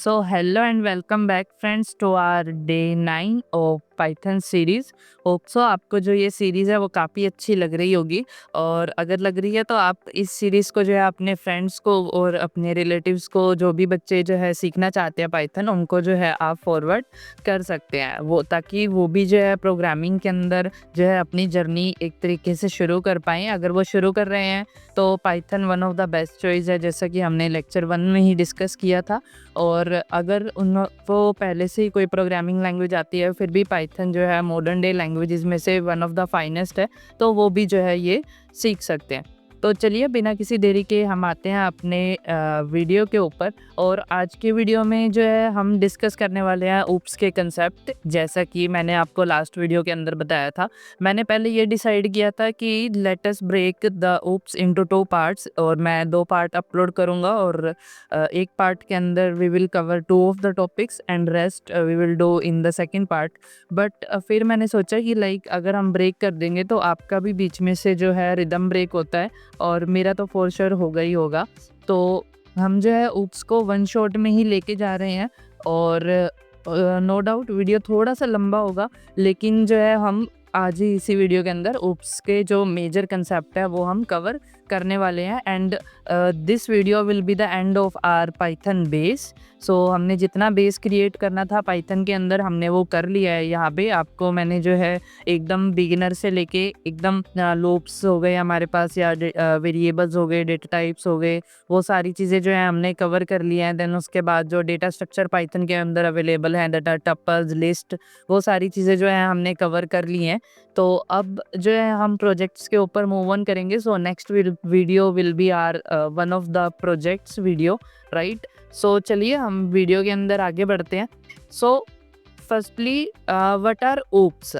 So, hello and welcome back friends to our day 9 of Python series. Hope so आपको जो ये series है वो काफ़ी अच्छी लग रही होगी, और अगर लग रही है तो आप इस सीरीज़ को जो है अपने फ्रेंड्स को और अपने रिलेटिव्स को, जो भी बच्चे जो है सीखना चाहते हैं पाइथन, उनको जो है आप फॉरवर्ड कर सकते हैं वो, ताकि वो भी जो है प्रोग्रामिंग के अंदर जो है अपनी जर्नी एक तरीके से शुरू कर पाएँ। अगर वो शुरू कर रहे हैं तो Python one of the best choice है, जैसा कि हमने लेक्चर 1 में ही डिस्कस किया था। और अगर उनको पहले से ही कोई प्रोग्रामिंग लैंग्वेज आती है, फिर भी पाइथन जो है मॉडर्न डे लैंग्वेजेस में से वन ऑफ द फाइनेस्ट है, तो वो भी जो है ये सीख सकते हैं। तो चलिए बिना किसी देरी के हम आते हैं अपने वीडियो के ऊपर। और आज के वीडियो में जो है हम डिस्कस करने वाले हैं ऊप्स के कंसेप्ट। जैसा कि मैंने आपको लास्ट वीडियो के अंदर बताया था, मैंने पहले ये डिसाइड किया था कि let us break the OOPs into 2 parts, और मैं 2 पार्ट अपलोड करूँगा, और एक पार्ट के अंदर we will cover 2 of the topics and rest we will do in the second part. But फिर मैंने सोचा कि लाइक अगर हम ब्रेक कर देंगे तो आपका भी बीच में से जो है रिदम ब्रेक होता है, और मेरा तो फॉर श्योर होगा ही होगा। तो हम जो है ऊप्स को वन शॉट में ही लेके जा रहे हैं, और नो डाउट वीडियो थोड़ा सा लंबा होगा, लेकिन जो है हम आज ही इसी वीडियो के अंदर ऊप्स के जो मेजर कंसेप्ट है वो हम कवर करने वाले हैं। And this video will be the end of our Python base. So हमने जितना बेस क्रिएट करना था पाइथन के अंदर हमने वो कर लिया है। यहाँ पे आपको मैंने जो है एकदम बिगिनर से लेके एकदम लूप्स हो गए हमारे पास, या वेरिएबल्स हो गए, डेटा टाइप्स हो गए, वो सारी चीज़ें जो है हमने कवर कर लिया है। देन उसके बाद जो डेटा स्ट्रक्चर पाइथन के अंदर अवेलेबल है, डाटा टपल्स, लिस्ट, वो सारी चीज़ें जो है हमने कवर कर ली हैं। तो अब जो है हम प्रोजेक्ट्स के ऊपर मूव ऑन करेंगे। So next video will be our one of the projects video, right. So चलिए हम वीडियो के अंदर आगे बढ़ते हैं। So firstly what are OOPs?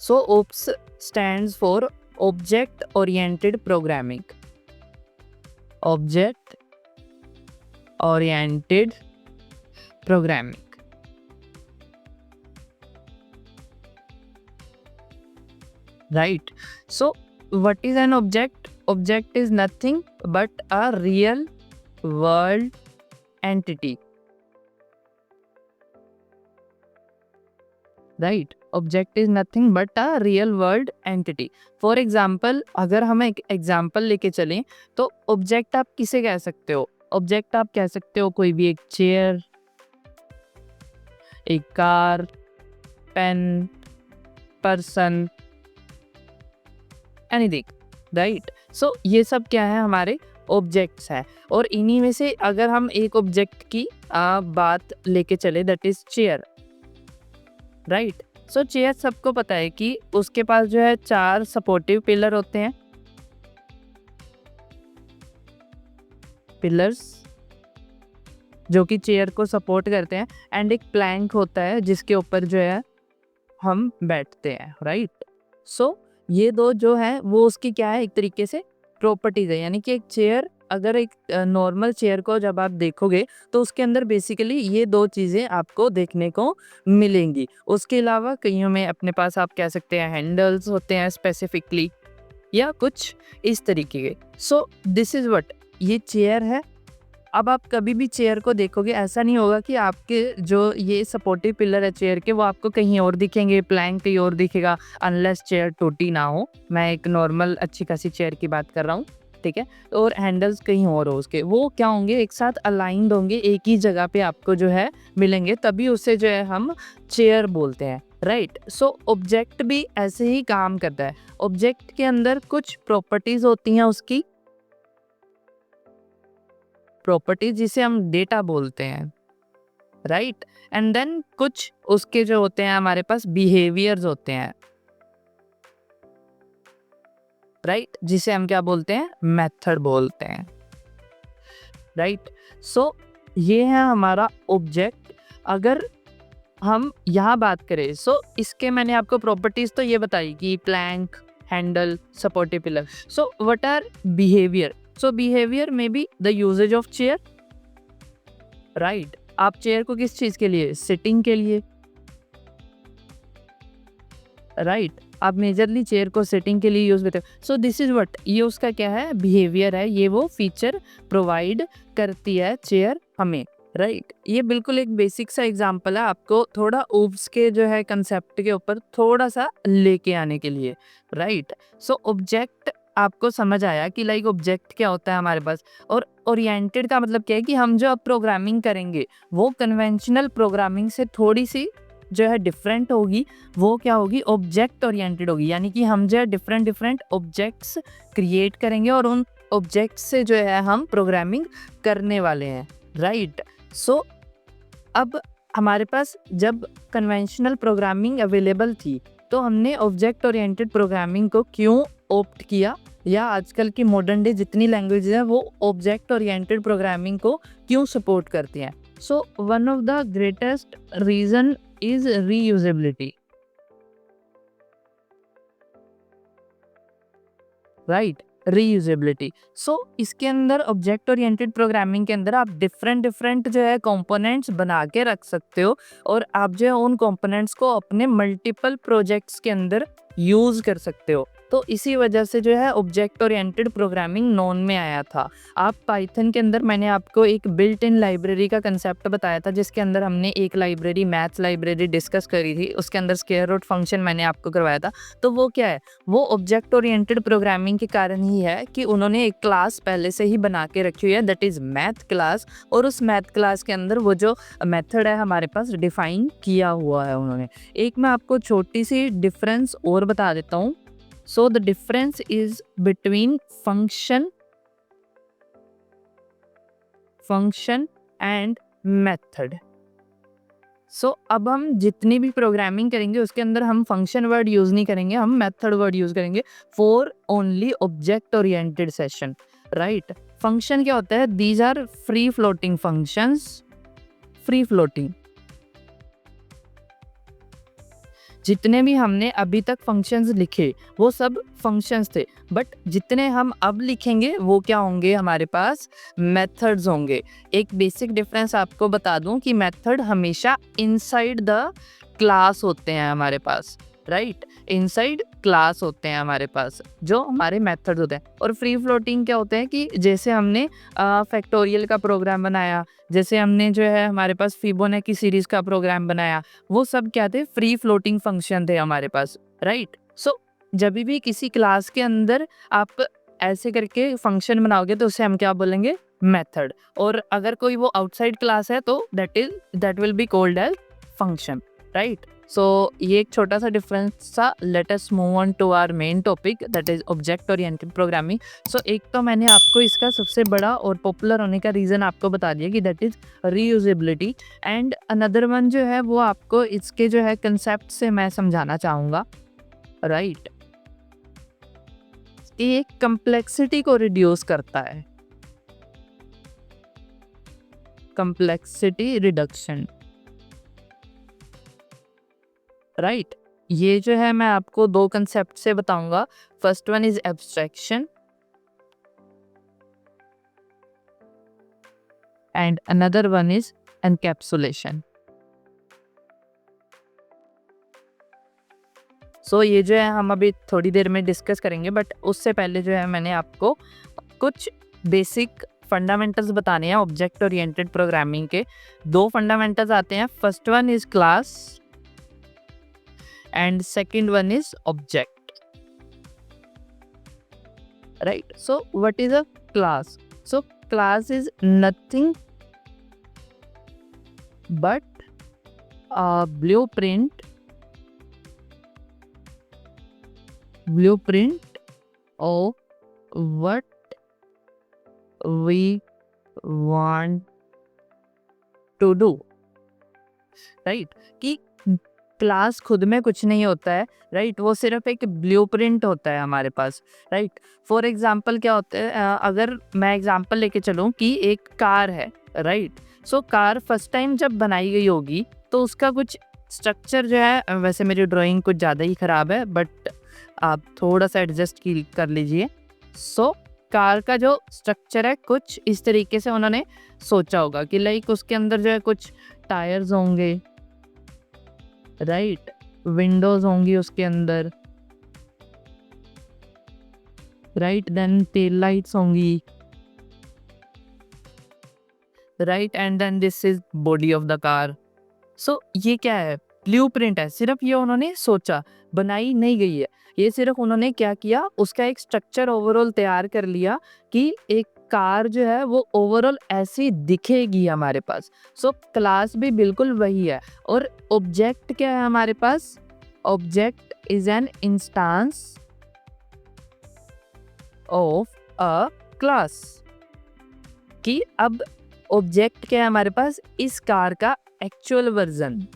So OOPs stands for object oriented programming. Object oriented programming, right? So what is an object? Object is nothing but a real world entity, right? Object is nothing but a real world entity. For example, अगर हम एक example लेके चलें तो object आप किसे कह सकते हो? ऑब्जेक्ट आप कह सकते हो कोई भी एक चेयर, एक car, pen, person, anything, right. So ये सब क्या है, हमारे ऑब्जेक्ट्स हैं। और इन्हीं में से अगर हम एक ऑब्जेक्ट की बात लेके चले, that is chair, right. So chair सबको पता है कि उसके पास जो है 4 सपोर्टिव पिलर होते हैं, पिलर्स जो कि चेयर को सपोर्ट करते हैं, एंड एक प्लैंक होता है जिसके ऊपर जो है हम बैठते हैं, राइट। सो ये दो जो है वो उसकी क्या है, एक तरीके से प्रॉपर्टीज है। यानी कि एक चेयर, अगर एक नॉर्मल चेयर को जब आप देखोगे तो उसके अंदर बेसिकली ये 2 चीज़ें आपको देखने को मिलेंगी। उसके अलावा कईयों में अपने पास आप कह सकते हैं हैंडल्स होते हैं स्पेसिफिकली, या कुछ इस तरीके के। सो दिस इज़ व्हाट, ये चेयर है। अब आप कभी भी चेयर को देखोगे, ऐसा नहीं होगा कि आपके जो ये सपोर्टिव पिलर है चेयर के वो आपको कहीं और दिखेंगे, प्लैंक कहीं और दिखेगा, अनलेस चेयर टूटी ना हो। मैं एक नॉर्मल अच्छी खासी चेयर की बात कर रहा हूँ, ठीक है। और हैंडल्स कहीं और हो उसके, वो क्या होंगे, एक साथ अलाइंड होंगे, एक ही जगह पे आपको जो है मिलेंगे, तभी उसे जो है हम चेयर बोलते हैं, राइट। सो ऑब्जेक्ट भी ऐसे ही काम करता है। ऑब्जेक्ट के अंदर कुछ प्रॉपर्टीज होती हैं उसकी, प्रॉपर्टीज जिसे हम डेटा बोलते हैं, राइट। एंड देन कुछ उसके जो होते हैं हमारे पास बिहेवियर्स होते हैं, राइट, जिसे हम क्या बोलते हैं, मेथड बोलते हैं, राइट। सो ये है हमारा ऑब्जेक्ट। अगर हम यहाँ बात करें, सो इसके मैंने आपको प्रॉपर्टीज तो ये बताई कि plank, handle, supportive pillar. So what are behaviour? So behaviour में be the usages of chair, right. आप चेयर को किस चीज के लिए, सिटिंग के लिए, राइट। आप मेजरली चेयर को सिटिंग के लिए यूज करते हो। सो दिस इज व्हाट, ये उसका क्या है, बिहेवियर है, ये वो फीचर प्रोवाइड करती है चेयर हमें। राइट। ये बिल्कुल एक बेसिक सा एग्जांपल है आपको थोड़ा ओब्स के जो है कंसेप्ट के ऊपर थोड़ा सा लेके आने के लिए, राइट। सो ऑब्जेक्ट आपको समझ आया कि लाइक ऑब्जेक्ट क्या होता है हमारे पास, और ओरिएंटेड का मतलब क्या है कि हम जो अब प्रोग्रामिंग करेंगे वो कन्वेंशनल प्रोग्रामिंग से थोड़ी सी जो है डिफरेंट होगी। वो क्या होगी, ऑब्जेक्ट ओरिएंटेड होगी, यानी कि हम जो है डिफरेंट डिफरेंट ऑब्जेक्ट्स क्रिएट करेंगे और उन ऑब्जेक्ट से जो है हम प्रोग्रामिंग करने वाले हैं, राइट। सो अब हमारे पास जब कन्वेंशनल प्रोग्रामिंग अवेलेबल थी तो हमने ऑब्जेक्ट ओरिएंटेड प्रोग्रामिंग को क्यों ऑप्ट किया, या आजकल की मॉडर्न डे जितनी लैंग्वेजेस हैं वो ऑब्जेक्ट ओरिएंटेड प्रोग्रामिंग को क्यों सपोर्ट करती हैं। So one of the greatest reason is reusability, right. Reusability. So इसके अंदर ऑब्जेक्ट ओरिएंटेड प्रोग्रामिंग के अंदर आप डिफरेंट डिफरेंट जो है कंपोनेंट्स बना के रख सकते हो, और आप जो है उन कंपोनेंट्स को अपने मल्टीपल प्रोजेक्ट्स के अंदर यूज कर सकते हो। तो इसी वजह से जो है ऑब्जेक्ट ओरिएंटेड प्रोग्रामिंग नॉन में आया था। आप पाइथन के अंदर मैंने आपको एक बिल्ट इन लाइब्रेरी का कंसेप्ट बताया था, जिसके अंदर हमने एक लाइब्रेरी मैथ्स लाइब्रेरी डिस्कस करी थी, उसके अंदर स्क्वायर रूट फंक्शन मैंने आपको करवाया था। तो वो क्या है, वो ऑब्जेक्ट ओरिएंटेड प्रोग्रामिंग के कारण ही है कि उन्होंने एक क्लास पहले से ही बना के रखी हुई है, दैट इज मैथ क्लास, और उस मैथ क्लास के अंदर वो जो मेथड है हमारे पास डिफाइन किया हुआ है उन्होंने। एक मैं आपको छोटी सी डिफरेंस और बता देता हूँ। So the difference is between function and method. So अब हम जितनी भी प्रोग्रामिंग करेंगे उसके अंदर हम फंक्शन वर्ड यूज नहीं करेंगे, हम मेथड वर्ड यूज करेंगे for only object oriented session, right. Function क्या होता है, these are free floating functions, free floating. जितने भी हमने अभी तक फंक्शंस लिखे वो सब फंक्शंस थे, बट जितने हम अब लिखेंगे वो क्या होंगे, हमारे पास मेथड्स होंगे। एक बेसिक डिफरेंस आपको बता दूं कि मेथड हमेशा इनसाइड द क्लास होते हैं हमारे पास, राइट। इनसाइड क्लास होते हैं हमारे पास जो हमारे मेथड्स होते हैं। और फ्री फ्लोटिंग क्या होते हैं कि जैसे हमने फैक्टोरियल का प्रोग्राम बनाया, जैसे हमने जो है हमारे पास फिबोनाची सीरीज का प्रोग्राम बनाया, वो सब क्या थे, फ्री फ्लोटिंग फंक्शन थे हमारे पास, राइट। सो जब भी किसी क्लास के अंदर आप ऐसे करके फंक्शन बनाओगे तो उसे हम क्या बोलेंगे, मेथड। और अगर कोई वो आउटसाइड क्लास है तो that will be called as function, right. So ये एक छोटा सा डिफरेंस था। Let us move on to our main topic, that is object oriented programming. So एक तो मैंने आपको इसका सबसे बड़ा और पॉपुलर होने का रीज़न आपको बता दिया कि that is reusability, and another one जो है वो आपको इसके जो है कंसेप्ट से मैं समझाना चाहूँगा, राइट। ये कम्प्लेक्सिटी को रिड्यूस करता है, कम्प्लेक्सिटी रिडक्शन, राइट। ये जो है मैं आपको दो कंसेप्ट से बताऊंगा। First one is abstraction and another one is encapsulation. So ये जो है हम अभी थोड़ी देर में डिस्कस करेंगे, बट उससे पहले जो है मैंने आपको कुछ बेसिक फंडामेंटल्स बताने हैं ऑब्जेक्ट ओरिएंटेड प्रोग्रामिंग के। दो फंडामेंटल्स आते हैं, first one is class and second one is object, right? So what is a class? So class is nothing but a blueprint of what we want to do, right? कि class खुद में कुछ नहीं होता है, right. वो सिर्फ एक ब्लूप्रिंट होता है हमारे पास, राइट। फॉर एग्जांपल क्या होता है, अगर मैं एग्जांपल लेके चलूँ कि एक कार है, right. So car first time जब बनाई गई होगी तो उसका कुछ स्ट्रक्चर जो है, वैसे मेरी ड्राइंग कुछ ज़्यादा ही ख़राब है बट आप थोड़ा सा एडजस्ट कर लीजिए। सो कार का जो स्ट्रक्चर है कुछ इस तरीके से उन्होंने सोचा होगा कि लाइक उसके अंदर जो है कुछ टायर्स होंगे, राइट, विंडोज होंगी उसके अंदर, राइट, देन टेल लाइट्स होंगी, right, and then this is body of the car. So ये क्या है, ब्लूप्रिंट है, सिर्फ ये उन्होंने सोचा, बनाई नहीं गई है। ये सिर्फ उन्होंने क्या किया, उसका एक स्ट्रक्चर ओवरऑल तैयार कर लिया कि एक कार जो है वो ओवरऑल ऐसी दिखेगी हमारे पास। सो क्लास भी बिल्कुल वही है। और ऑब्जेक्ट क्या है हमारे पास, object is an instance of a class. कि अब ऑब्जेक्ट क्या है हमारे पास, इस कार का actual version.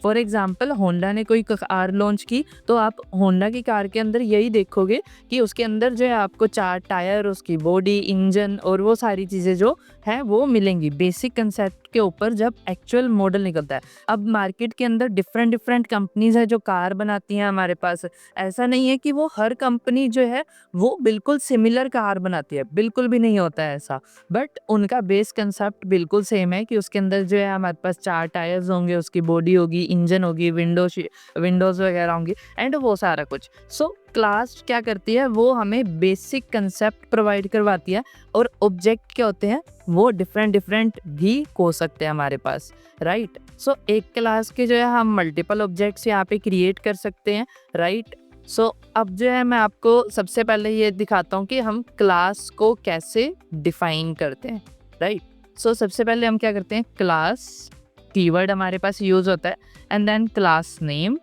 For example Honda ने कोई कार लॉन्च की, तो आप होंडा की कार के अंदर यही देखोगे कि उसके अंदर जो है आपको 4 टायर, उसकी बॉडी, इंजन और वो सारी चीज़ें जो है वो मिलेंगी बेसिक कंसेप्ट के ऊपर जब एक्चुअल मॉडल निकलता है। अब मार्केट के अंदर डिफरेंट डिफरेंट कंपनीज है जो कार बनाती हैं हमारे पास। ऐसा नहीं है कि वो हर कंपनी जो है वो बिल्कुल सिमिलर कार बनाती है, बिल्कुल भी नहीं होता है ऐसा। बट उनका बेस कंसेप्ट बिल्कुल सेम है कि उसके अंदर जो है हमारे पास 4 टायर्स होंगे, उसकी बॉडी होगी, इंजन होगी, विंडोज वगैरह होंगी एंड वो सारा कुछ। सो क्लास क्या करती है, वो हमें बेसिक कंसेप्ट प्रोवाइड करवाती है। और ऑब्जेक्ट क्या होते हैं, वो डिफरेंट डिफरेंट भी हो सकते हैं हमारे पास, राइट। सो एक क्लास के जो है हम मल्टीपल ऑब्जेक्ट्स यहाँ पे क्रिएट कर सकते हैं, राइट। सो अब जो है मैं आपको सबसे पहले ये दिखाता हूँ कि हम क्लास को कैसे डिफाइन करते हैं, राइट। सो सबसे पहले हम क्या करते हैं, क्लास कीवर्ड हमारे पास यूज होता है and then class name,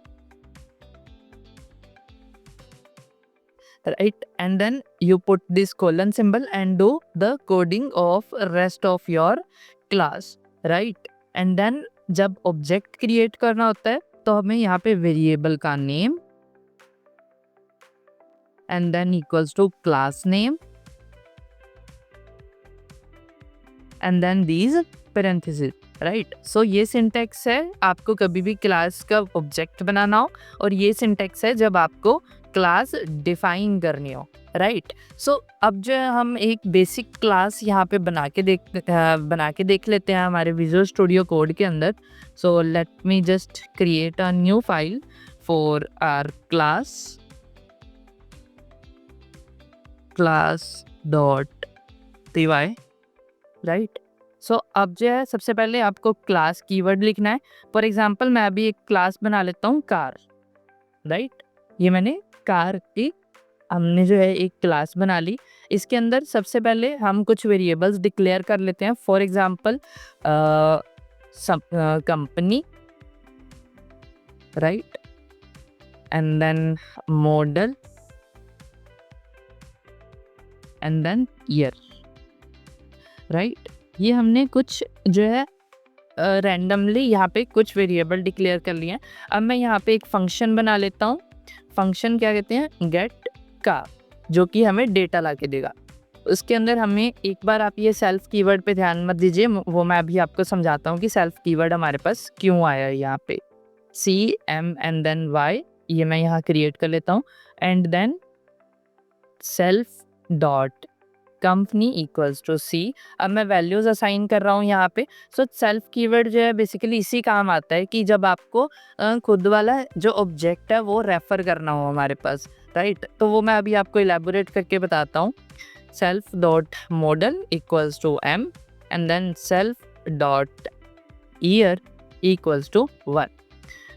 right, and then you put this colon symbol and do the coding of rest of your class, right। and then जब ऑब्जेक्ट क्रिएट करना होता है तो हमें यहाँ पे वेरिएबल का name and then equals to class name and then these parenthesis, right. So ये सिंटेक्स है आपको कभी भी क्लास का ऑब्जेक्ट बनाना हो, और ये सिंटेक्स है जब आपको क्लास डिफाइन करनी हो, राइट। सो अब जो है हम एक बेसिक क्लास यहाँ पे बना के देख लेते हैं हमारे विजुअल स्टूडियो कोड के अंदर। So let me just create a new file for our class.py, right. So अब जो है सबसे पहले आपको क्लास कीवर्ड लिखना है। फॉर एग्जांपल मैं अभी एक क्लास बना लेता हूँ कार, राइट। ये मैंने कार की हमने जो है एक क्लास बना ली। इसके अंदर सबसे पहले हम कुछ वेरिएबल्स डिक्लेयर कर लेते हैं। For example company, right, and then model and then year, right. ये हमने कुछ जो है रैंडमली यहाँ पे कुछ वेरिएबल डिक्लेयर कर लिए हैं। अब मैं यहाँ पे एक फंक्शन बना लेता हूँ। फंक्शन क्या कहते हैं, गेट कार, जो कि हमें डेटा ला के देगा। उसके अंदर हमें एक बार आप ये सेल्फ कीवर्ड पे ध्यान मत दीजिए, वो मैं अभी आपको समझाता हूँ कि सेल्फ कीवर्ड हमारे पास क्यों आया है। यहाँ पे CM एंड देन Y, ये मैं यहाँ क्रिएट कर लेता हूँ and then self dot company equals to C। अब मैं वैल्यूज असाइन कर रहा हूँ यहाँ पे। सो सेल्फ कीवर्ड जो है बेसिकली इसी काम आता है कि जब आपको खुद वाला जो ऑब्जेक्ट है वो रेफर करना हो हमारे पास, राइट। तो वो मैं अभी आपको इलेबोरेट करके बताता हूँ। Self dot model equals to M and then self dot year equals to 1,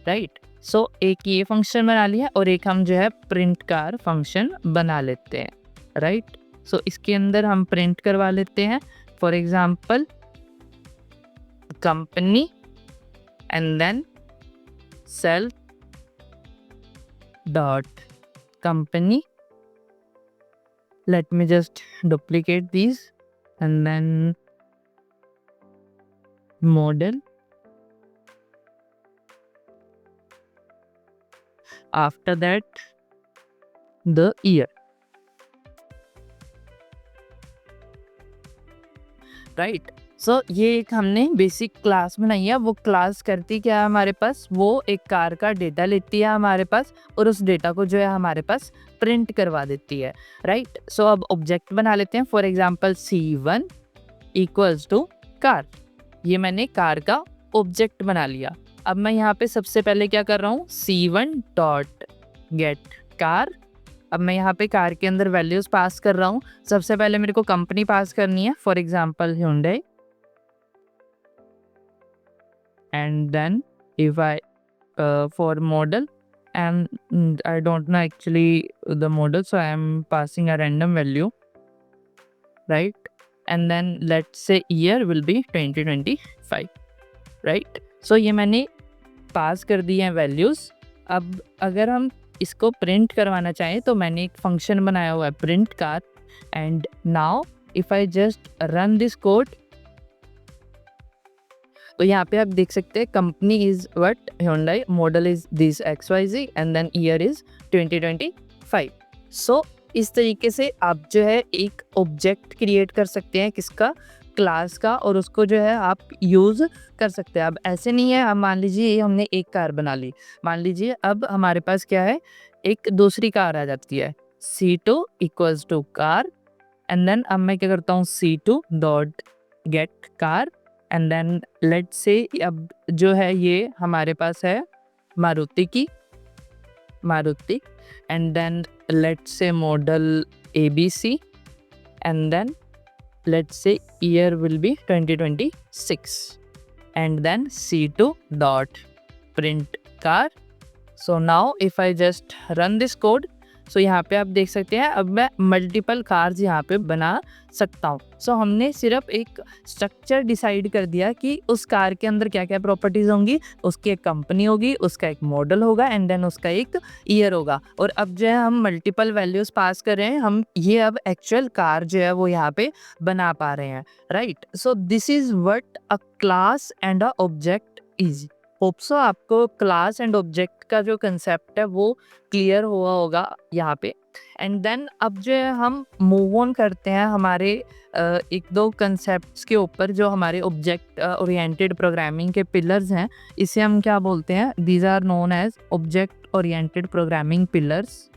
right. So एक ये फंक्शन बना लिया और एक हम जो है प्रिंट कार फंक्शन बना लेते हैं, राइट। सो इसके अंदर हम प्रिंट करवा लेते हैं for example company and then self dot company. Let me just duplicate these and then model, after that the year, right. So ये एक हमने बेसिक क्लास बनाई है। वो क्लास करती क्या है हमारे पास, वो एक कार का डेटा लेती है हमारे पास और उस डेटा को जो है हमारे पास प्रिंट करवा देती है, राइट। सो अब ऑब्जेक्ट बना लेते हैं। For example C1 equals to car, ये मैंने कार का ऑब्जेक्ट बना लिया। अब मैं यहाँ पे सबसे पहले क्या कर रहा हूँ, C1 डॉट गेट कार अब मैं यहाँ पे कार के अंदर वैल्यूज़ पास कर रहा हूँ। सबसे पहले मेरे को कंपनी पास करनी है, for example Hyundai, and then if I for model, and I don't know actually the model, so I am passing a random value, right? And then let's say year will be 2025, right? So ये मैंने पास कर दी हैं values. अब अगर हम इसको print करवाना चाहें तो मैंने एक फंक्शन बनाया हुआ है print car, and now if I just run this code, तो यहाँ पे आप देख सकते हैं company is what Hyundai, model is this XYZ, and then year is 2025। So इस तरीके से आप जो है एक ऑब्जेक्ट क्रिएट कर सकते हैं, किसका, क्लास का, और उसको जो है आप यूज़ कर सकते हैं। अब ऐसे नहीं है, अब मान लीजिए हमने एक कार बना ली, मान लीजिए अब हमारे पास क्या है, एक दूसरी कार आ जाती है, C2 equals to car, and then अब मैं क्या करता हूँ, C2 dot get car, and then let's say अब जो है ये हमारे पास है Maruti, and then let's say model ABC, एंड देन let's say year will be 2026, and then C2 dot print car. So now if I just run this code, so यहाँ पे आप देख सकते हैं अब मैं मल्टीपल कार्स यहाँ पे बना सकता हूँ। सो हमने सिर्फ एक स्ट्रक्चर डिसाइड कर दिया कि उस कार के अंदर क्या क्या प्रॉपर्टीज़ होंगी, उसकी एक कंपनी होगी, उसका एक मॉडल होगा, एंड देन उसका एक ईयर होगा। और अब जो है हम मल्टीपल वैल्यूज़ पास कर रहे हैं, हम ये अब एक्चुअल कार जो है वो यहाँ पे बना पा रहे हैं, right? So this is what a class and a object is. Hope so आपको क्लास एंड ऑब्जेक्ट का जो कंसेप्ट है वो क्लियर हुआ होगा यहाँ पे। एंड देन अब जो है हम मूव ऑन करते हैं हमारे एक दो कंसेप्ट्स के ऊपर, जो हमारे ऑब्जेक्ट ओरिएंटेड प्रोग्रामिंग के पिलर्स हैं। इसे हम क्या बोलते हैं, these are known as object oriented programming pillars.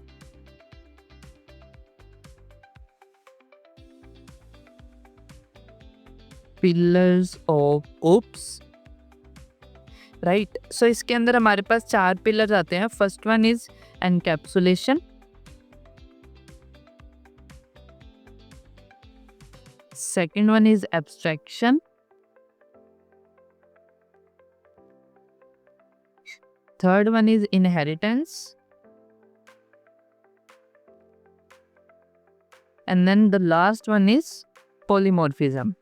Pillars of OOPs, right? So इसके अंदर हमारे पास 4 पिलर्स आते हैं। First one is encapsulation, second one is abstraction, third one is inheritance, and then the last one is polymorphism.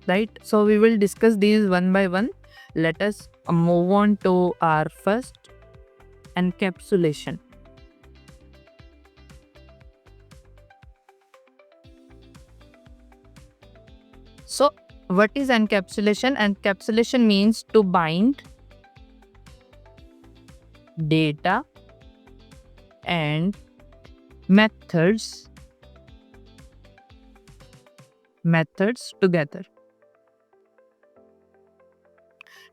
Right, so we will discuss these one by one. Let us move on to our first, encapsulation. So what is encapsulation? Encapsulation means to bind data and methods together,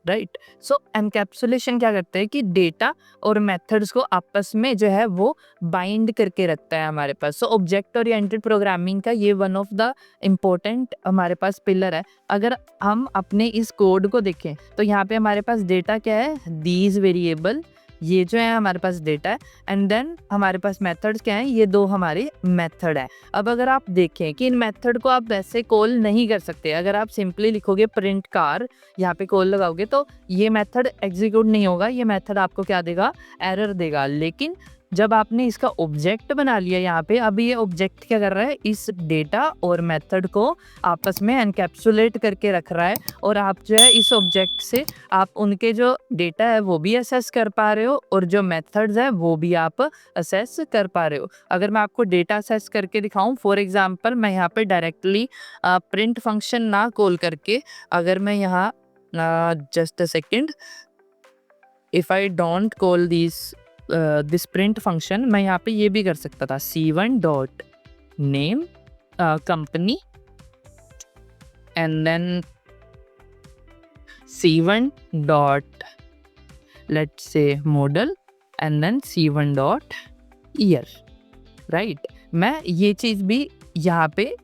right? So encapsulation क्या करता है कि data और methods को आपस में जो है वो बाइंड करके रखता है हमारे पास। सो ऑब्जेक्ट ओरिएंटेड प्रोग्रामिंग का ये वन ऑफ द इम्पोर्टेंट हमारे पास पिलर है। अगर हम अपने इस कोड को देखें तो यहाँ पे हमारे पास डेटा क्या है, दीज वेरिएबल, ये जो है हमारे पास डेटा है, एंड देन हमारे पास मेथड्स क्या हैं, ये दो हमारे मेथड है। अब अगर आप देखें कि इन मेथड को आप वैसे कॉल नहीं कर सकते, अगर आप सिंपली लिखोगे प्रिंट कार, यहाँ पे कॉल लगाओगे तो ये मेथड एग्जीक्यूट नहीं होगा, ये मेथड आपको क्या देगा, एरर देगा। लेकिन जब आपने इसका ऑब्जेक्ट बना लिया यहाँ पे, अब ये ऑब्जेक्ट क्या कर रहा है, इस डेटा और मेथड को आपस में एनकैप्सुलेट करके रख रहा है, और आप जो है इस ऑब्जेक्ट से आप उनके जो डेटा है वो भी असेस कर पा रहे हो, और जो मेथड्स है वो भी आप असेस कर पा रहे हो। अगर मैं आपको डेटा असेस करके दिखाऊं, फॉर एग्जांपल मैं यहाँ पे डायरेक्टली प्रिंट फंक्शन ना कॉल करके, अगर मैं यहाँ just a second, if I don't call this print function, मैं यहाँ पे ये भी कर सकता था, C1 dot name company, and then C1 dot let's say model, and then C1 dot year, right? मैं ये चीज़ भी यहाँ पे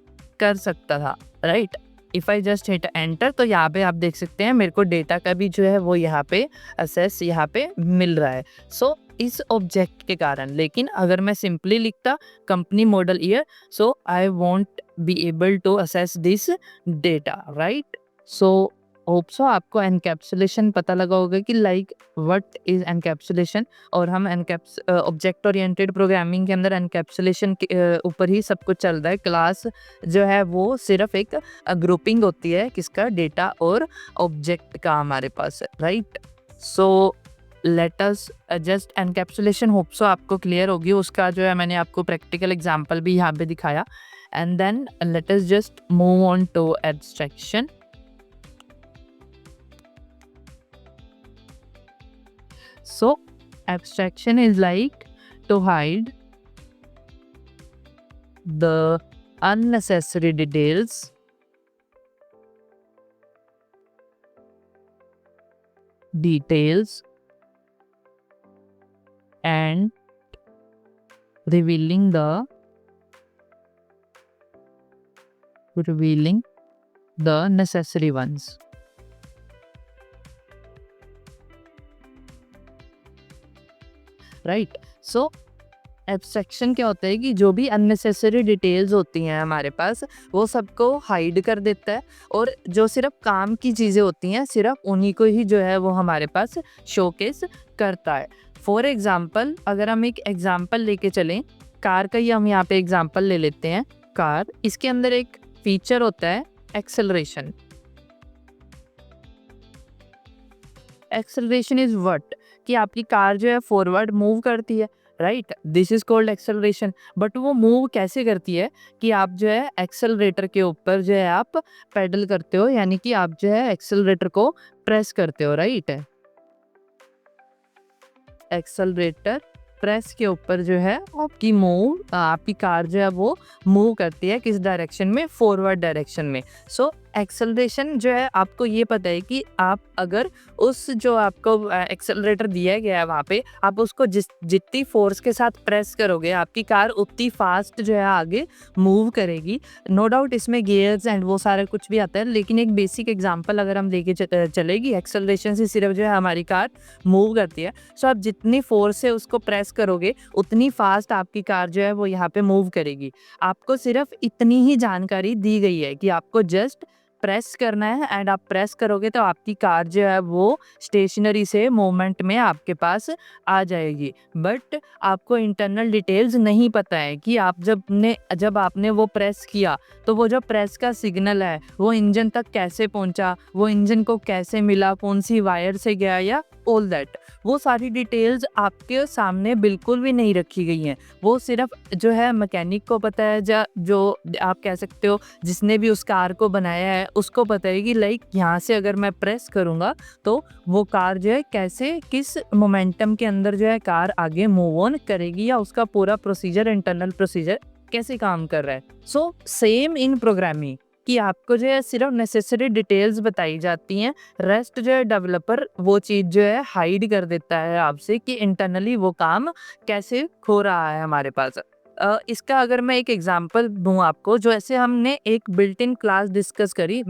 कर सकता था, right? If I just hit enter तो यहाँ पे आप देख सकते हैं मेरे को डेटा का भी जो है वो यहाँ पे असेस यहाँ पे मिल रहा है। सो इस ऑब्जेक्ट के कारण। लेकिन अगर मैं सिंपली लिखता company model year, so I won't be able to access this data, right. So hope so आपको एनकैप्सुलेशन पता लगा होगा कि लाइक व्हाट इज एनकैप्सुलेशन। और हम ऑब्जेक्ट ओरिएंटेड प्रोग्रामिंग के अंदर एनकैप्सुलेशन के ऊपर ही सब कुछ चल रहा है। क्लास जो है वो सिर्फ एक ग्रुपिंग होती है किसका, डेटा और ऑब्जेक्ट का हमारे पास है, right. So late us just encapsulation, hope so आपको क्लियर होगी। उसका जो है मैंने आपको प्रैक्टिकल एग्जांपल भी यहाँ पे दिखाया। And then let us just move on to abstraction. So abstraction is like to hide the unnecessary details and revealing the necessary ones. Right. So abstraction क्या होता है कि जो भी अननेसेसरी डिटेल्स होती हैं हमारे पास वो सबको हाइड कर देता है, और जो सिर्फ काम की चीज़ें होती हैं सिर्फ उन्हीं को ही जो है वो हमारे पास शोकेस करता है। फॉर एग्जांपल अगर हम एक एग्जांपल लेके चलें, कार का ही हम यहाँ पे एग्जांपल ले लेते हैं। कार, इसके अंदर एक फीचर होता है एक्सेलरेशन। एक्सेलरेशन इज व्हाट, कि आपकी कार जो है फॉरवर्ड मूव करती है, right, this is called acceleration. But वो मूव कैसे करती है कि आप जो है एक्सेलरेटर के ऊपर जो है आप पेडल करते हो, यानी कि आप जो है एक्सेलरेटर को प्रेस करते हो, राइट। एक्सेलरेटर प्रेस के ऊपर जो है आपकी कार जो है वो मूव करती है किस डायरेक्शन में, फॉरवर्ड डायरेक्शन में। सो एक्सेलरेशन जो है आपको ये पता है कि आप अगर उस जो आपको एक्सेलरेटर दिया गया है वहाँ पे आप उसको जितनी फोर्स के साथ प्रेस करोगे आपकी कार उतनी फास्ट जो है आगे मूव करेगी। नो डाउट इसमें गियर्स एंड वो सारा कुछ भी आता है, लेकिन एक बेसिक एग्जांपल अगर हम लेके चलेगी, एक्सेलरेशन से सिर्फ जो है हमारी कार मूव करती है। सो आप जितनी फोर्स से उसको प्रेस करोगे उतनी फास्ट आपकी कार जो है वो यहाँ पे मूव करेगी। आपको सिर्फ इतनी ही जानकारी दी गई है कि आपको जस्ट प्रेस करना है, एंड आप प्रेस करोगे तो आपकी कार जो है वो स्टेशनरी से मूवमेंट में आपके पास आ जाएगी। बट आपको इंटरनल डिटेल्स नहीं पता है कि आप जब आपने वो प्रेस किया तो वो जो प्रेस का सिग्नल है वो इंजन तक कैसे पहुंचा, वो इंजन को कैसे मिला, कौन सी वायर से गया, या ऑल दैट वो सारी डिटेल्स आपके सामने बिल्कुल भी नहीं रखी गई हैं। वो सिर्फ जो है मैकेनिक को पता है, जो आप कह सकते हो जिसने भी उस कार को बनाया है उसको पता है कि लाइक यहाँ से अगर मैं प्रेस करूँगा तो वो कार जो है कैसे किस मोमेंटम के अंदर जो है कार आगे मूव ऑन करेगी, या उसका पूरा प्रोसीजर, इंटरनल प्रोसीजर कैसे काम कर रहा है। सो सेम इन प्रोग्रामिंग कि आपको जो है सिर्फ नेसेसरी डिटेल्स बताई जाती हैं, रेस्ट जो है डेवलपर वो चीज़ जो है हाइड कर देता है आपसे कि इंटरनली वो काम कैसे हो रहा है हमारे पास। इसका अगर मैं एक एग्जांपल दूं आपको, जो ऐसे हमने एक बिल्ट इन क्लास डिस्कस करी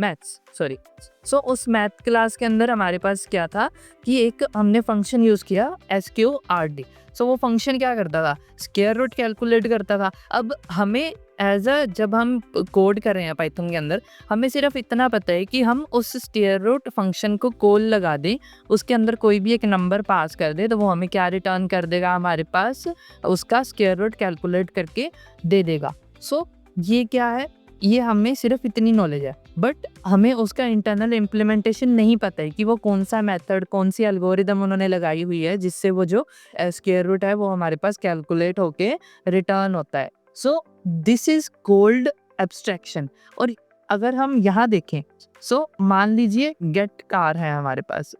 सो उस मैथ क्लास के अंदर हमारे पास क्या था कि एक हमने फंक्शन यूज़ किया SQRD। सो वो फंक्शन क्या करता था, स्क्वायर रूट कैलकुलेट करता था। अब हमें जब हम कोड कर रहे हैं पाइथन के अंदर, हमें सिर्फ इतना पता है कि हम उस स्क्वायर रूट फंक्शन को कॉल लगा दें, उसके अंदर कोई भी एक नंबर पास कर दे तो वो हमें क्या रिटर्न कर देगा, हमारे पास उसका स्क्वायर रूट कैलकुलेट करके दे देगा। सो ये क्या है, ये हमें सिर्फ इतनी नॉलेज है, बट हमें उसका इंटरनल इम्प्लीमेंटेशन नहीं पता है कि वो कौन सा मेथड, कौन सी एल्गोरिदम उन्होंने लगाई हुई है जिससे वो जो स्क्वायर रूट है वो हमारे पास कैलकुलेट होके रिटर्न होता है। सो दिस इज कॉल्ड एब्स्ट्रैक्शन। और अगर हम यहाँ देखें, सो मान लीजिए गेट कार है हमारे पास,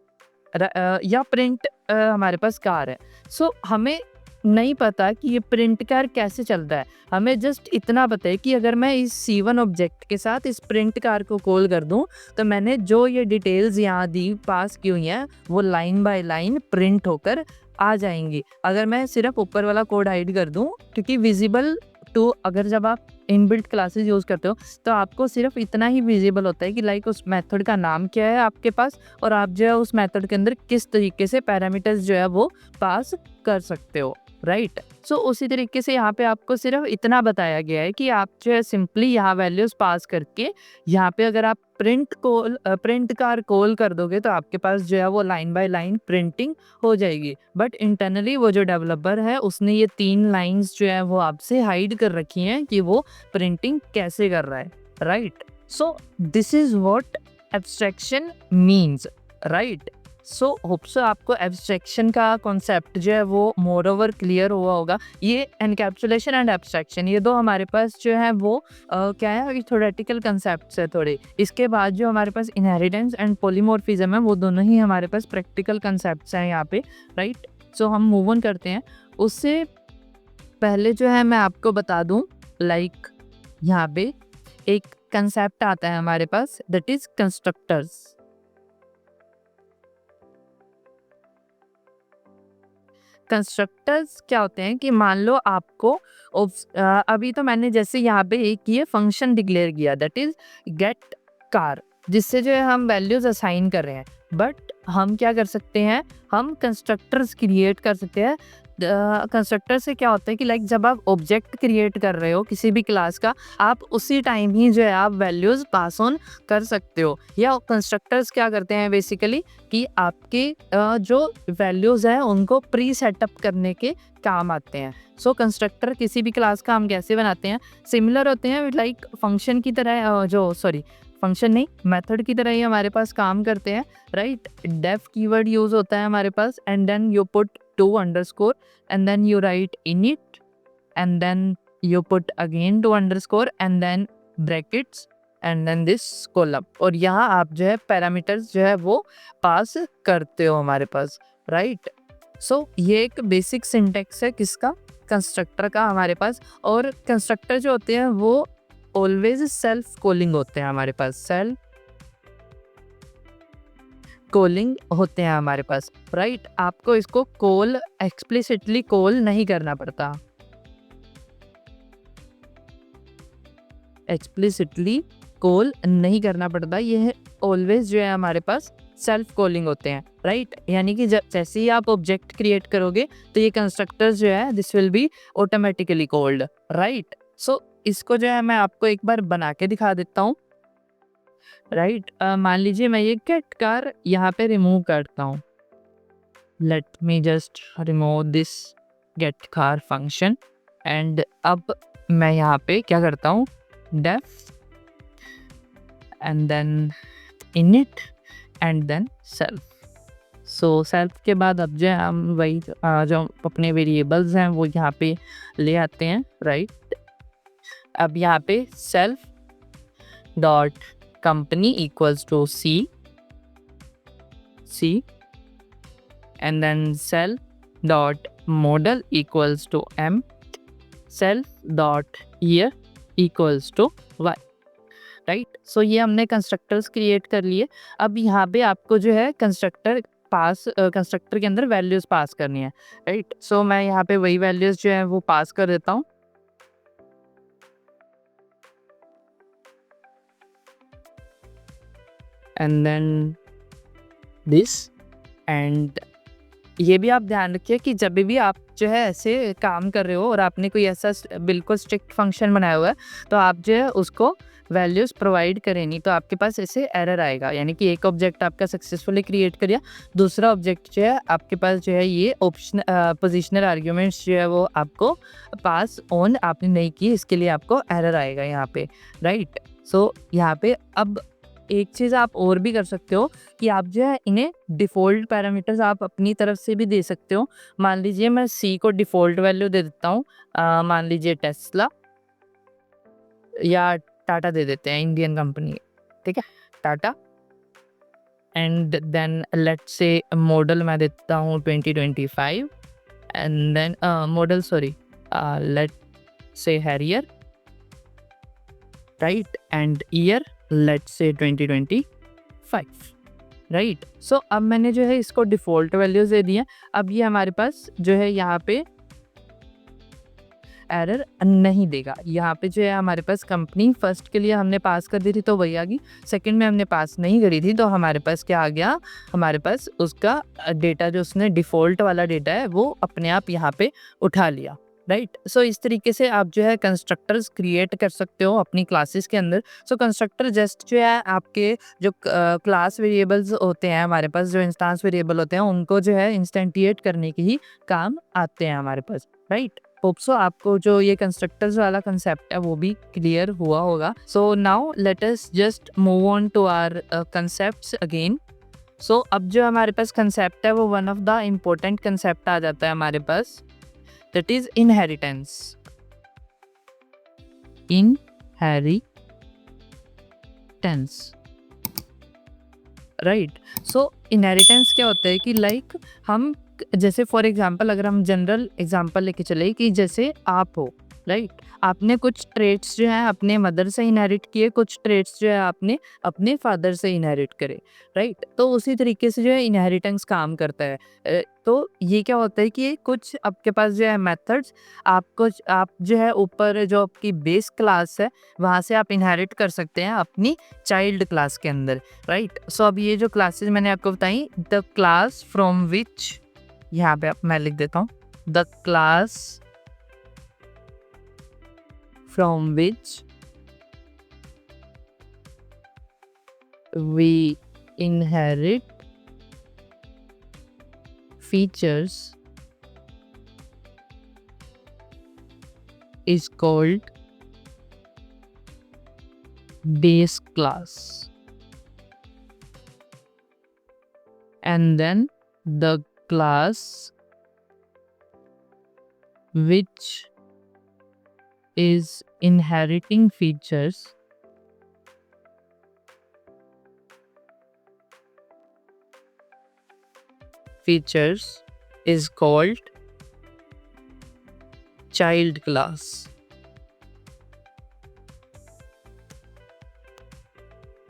या प्रिंट हमारे पास कार है। सो हमें नहीं पता कि ये प्रिंट कार कैसे चलता है, हमें जस्ट इतना पता है कि अगर मैं इस C1 ऑब्जेक्ट के साथ इस प्रिंट कार को कॉल कर दूं तो मैंने जो ये डिटेल्स यहाँ दी पास की हुई हैं वो लाइन बाय लाइन प्रिंट होकर आ जाएंगी। अगर मैं सिर्फ ऊपर वाला कोड हाइड कर दूं, क्योंकि विजिबल टू अगर जब आप इनबिल्ट क्लासेस यूज़ करते हो तो आपको सिर्फ इतना ही विजिबल होता है कि लाइक उस मेथड का नाम क्या है आपके पास, और आप जो है उस मेथड के अंदर किस तरीके से पैरामीटर्स जो है वो पास कर सकते हो, राइट। सो उसी तरीके से यहाँ पे आपको सिर्फ इतना बताया गया है कि आप जो है सिंपली यहाँ वैल्यूज़ पास करके यहाँ पे अगर आप प्रिंट कार कॉल कर दोगे तो आपके पास जो है वो लाइन बाय लाइन प्रिंटिंग हो जाएगी। बट इंटरनली वो जो डेवलपर है उसने ये 3 लाइंस जो है वो आपसे हाइड कर रखी हैं कि वो प्रिंटिंग कैसे कर रहा है, right. So this is what abstraction means, right. So hope so आपको एब्स्ट्रैक्शन का कॉन्सेप्ट जो है वो मोर ओवर क्लियर हुआ होगा। ये एनकैप्सुलेशन एंड एब्स्ट्रैक्शन ये दो हमारे पास जो है वो क्या है, थ्योरेटिकल कंसेप्ट्स है थोड़े। इसके बाद जो हमारे पास इनहेरिटेंस एंड पॉलीमॉर्फिज्म है वो दोनों ही हमारे पास प्रैक्टिकल कंसेप्ट्स हैं यहाँ पे, राइट। सो हम मूव ऑन करते हैं। उससे पहले जो है मैं आपको बता दूं लाइक यहाँ पे एक कंसेप्ट आता है हमारे पास, दैट इज कंस्ट्रक्टर्स। कंस्ट्रक्टर्स क्या होते हैं कि मान लो आपको अभी तो मैंने जैसे यहाँ पे एक ये फंक्शन डिक्लेयर किया दैट इज गेट कार, जिससे जो है हम वैल्यूज असाइन कर रहे हैं। बट हम क्या कर सकते हैं, हम कंस्ट्रक्टर्स क्रिएट कर सकते हैं। कंस्ट्रक्टर से क्या होता है कि लाइक जब आप ऑब्जेक्ट क्रिएट कर रहे हो किसी भी क्लास का, आप उसी टाइम ही जो है आप वैल्यूज पास ऑन कर सकते हो। या कंस्ट्रक्टर्स क्या करते हैं बेसिकली कि आपके जो वैल्यूज हैं उनको प्री सेटअप करने के काम आते हैं। सो कंस्ट्रक्टर किसी भी क्लास का हम कैसे बनाते हैं, सिमिलर होते हैं लाइक फंक्शन की तरह, फंक्शन नहीं मेथड की तरह ही हमारे पास काम करते हैं, राइट। डेफ कीवर्ड यूज होता है हमारे पास and then you put two underscore and then you write init and then you put again to underscore and then brackets and then this column, और यहाँ आप जो है पैरामीटर्स जो है वो पास करते हो हमारे पास, राइट। सो ये एक बेसिक सिंटेक्स है किसका, कंस्ट्रक्टर का हमारे पास। और कंस्ट्रक्टर जो होते हैं वो ऑलवेज सेल्फ कॉलिंग होते हैं हमारे पास, सेल्फ कॉलिंग होते हैं हमारे पास, राइट। आपको इसको कॉल एक्सप्लिसिटली कॉल नहीं करना पड़ता, एक्सप्लिसिटली कॉल नहीं करना पड़ता, ये ऑलवेज जो है हमारे पास सेल्फ कॉलिंग होते हैं, राइट। यानी कि जैसे ही आप ऑब्जेक्ट क्रिएट करोगे तो ये कंस्ट्रक्टर्स जो है this will be automatically called, right. So इसको जो है मैं आपको एक बार बना के दिखा देता हूँ, राइट। मान लीजिए मैं ये गेट कार यहाँ पे रिमूव करता हूँ, let me just remove this get car function and अब मैं यहाँ पे क्या करता हूँ, def and then init and then self. So self के बाद अब जो है हम वही जो अपने वेरिएबल्स हैं वो यहाँ पे ले आते हैं, राइट। अब यहाँ पे self dot company equals to C and then self dot model equals to M, self dot year equals to Y, right. So ये हमने कंस्ट्रक्टर्स क्रिएट कर लिए। अब यहाँ पे आपको जो है कंस्ट्रक्टर के अंदर वैल्यूज पास करनी है, राइट। सो मैं यहाँ पे वही वैल्यूज जो है वो पास कर देता हूँ, एंड देन दिस एंड ये भी आप ध्यान रखिए कि जब भी आप जो है ऐसे काम कर रहे हो और आपने कोई ऐसा बिल्कुल स्ट्रिक्ट फंक्शन बनाया हुआ है तो आप जो है उसको वैल्यूज़ प्रोवाइड करें, नहीं तो आपके पास ऐसे एरर आएगा। यानी कि एक ऑब्जेक्ट आपका सक्सेसफुली क्रिएट कर दिया, दूसरा ऑब्जेक्ट जो है आपके पास जो है ये ऑप्शन पोजिशनल आर्ग्यूमेंट्स जो है वो आपको पास ऑन आपने नहीं की, इसके लिए आपको एरर आएगा यहाँ पे, राइट। सो यहाँ पे अब एक चीज़ आप और भी कर सकते हो कि आप जो है इन्हें डिफ़ॉल्ट पैरामीटर्स आप अपनी तरफ से भी दे सकते हो। मान लीजिए मैं सी को डिफ़ॉल्ट वैल्यू दे देता हूँ, मान लीजिए टेस्ला या टाटा दे देते हैं, इंडियन कंपनी, ठीक है, Tata. And then let's say model मैं देता हूँ 2025 and then model let say Harrier, right, and year let's say 2025, right. So अब मैंने जो है इसको डिफ़ॉल्ट वैल्यूज दे दिया। अब ये हमारे पास जो है यहाँ पे एरर नहीं देगा। यहाँ पे जो है हमारे पास कंपनी फर्स्ट के लिए हमने पास कर दी थी तो वही आ गई, सेकंड में हमने पास नहीं करी थी तो हमारे पास क्या आ गया, हमारे पास उसका डेटा जो उसने डिफ़ॉल्ट वाला डेटा है वो अपने आप यहाँ पे उठा लिया, राइट। सो इस तरीके से आप जो है कंस्ट्रक्टर्स क्रिएट कर सकते हो अपनी क्लासेस के अंदर। सो कंस्ट्रक्टर जस्ट जो है आपके जो क्लास वेरिएबल्स होते हैं हमारे पास, जो इंस्टेंस वेरिएबल होते हैं उनको जो है इंस्टेंटिएट करने के ही काम आते हैं हमारे पास, राइट। होप सो आपको जो ये कंस्ट्रक्टर्स वाला कंसेप्ट है वो भी क्लियर हुआ होगा। So now let us just move on to our concepts again. So अब जो हमारे पास कंसेप्ट है वो one of the important concept आ जाता है हमारे पास, that is inheritance. Inheritance, right. So inheritance क्या होता है कि लाइक हम जैसे फॉर एग्जांपल अगर हम जनरल एग्जांपल लेके चले कि जैसे आप हो, राइट। आपने कुछ ट्रेट्स जो है अपने मदर से इनहेरिट किए, कुछ ट्रेट्स जो है आपने अपने फादर से इनहेरिट करे, राइट। तो उसी तरीके से जो है इनहेरिटेंस काम करता है। तो ये क्या होता है कि कुछ आपके पास जो है मेथड्स आप जो है ऊपर जो आपकी बेस क्लास है वहाँ से आप इनहेरिट कर सकते हैं अपनी चाइल्ड क्लास के अंदर, राइट। सो अब ये जो क्लासेस मैंने आपको बताई, द क्लास फ्रॉम विच, यहाँ पे मैं लिख देता हूँ, the class from which we inherit features is called base class, and then the class which is inheriting features is called child class,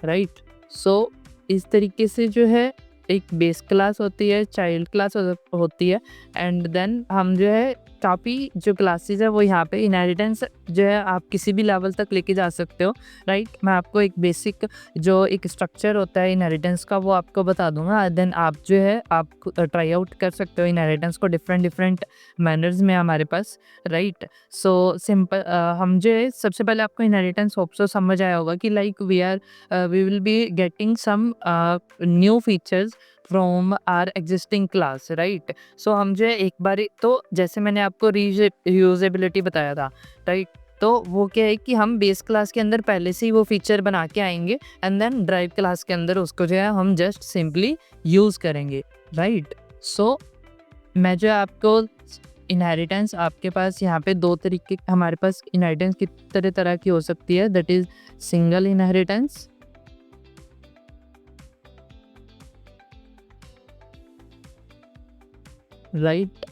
right. So इस तरीके से जो है एक बेस क्लास होती है, चाइल्ड क्लास होती है, एंड देन हम जो है काफ़ी जो क्लासेस है वो यहाँ पे इनहेरिटेंस जो है आप किसी भी लेवल तक लेके जा सकते हो, राइट। मैं आपको एक बेसिक जो एक स्ट्रक्चर होता है इनहेरिटेंस का वो आपको बता दूंगा, देन आप जो है आप ट्राई आउट कर सकते हो इनहेरिटेंस को डिफरेंट मैनर्स में हमारे पास, राइट। सो सिंपल हम जो है सबसे पहले आपको इनहेरिटेंस होप सो समझ आया होगा कि like we will be getting some new features from our existing class, right. So हम जो है एक बार तो जैसे मैंने आपको रीयूजेबिलिटी बताया था, राइट। तो वो क्या है कि हम बेस क्लास के अंदर पहले से ही वो फीचर बना के आएंगे एंड देन ड्राइव क्लास के अंदर उसको जो है हम जस्ट सिंपली यूज़ करेंगे, राइट। सो मैं जो है आपको इनहेरिटेंस आपके पास यहाँ पे दो तरीके हमारे पास इनहेरिटेंस कितने तरह की हो सकती है, that is single inheritance, right,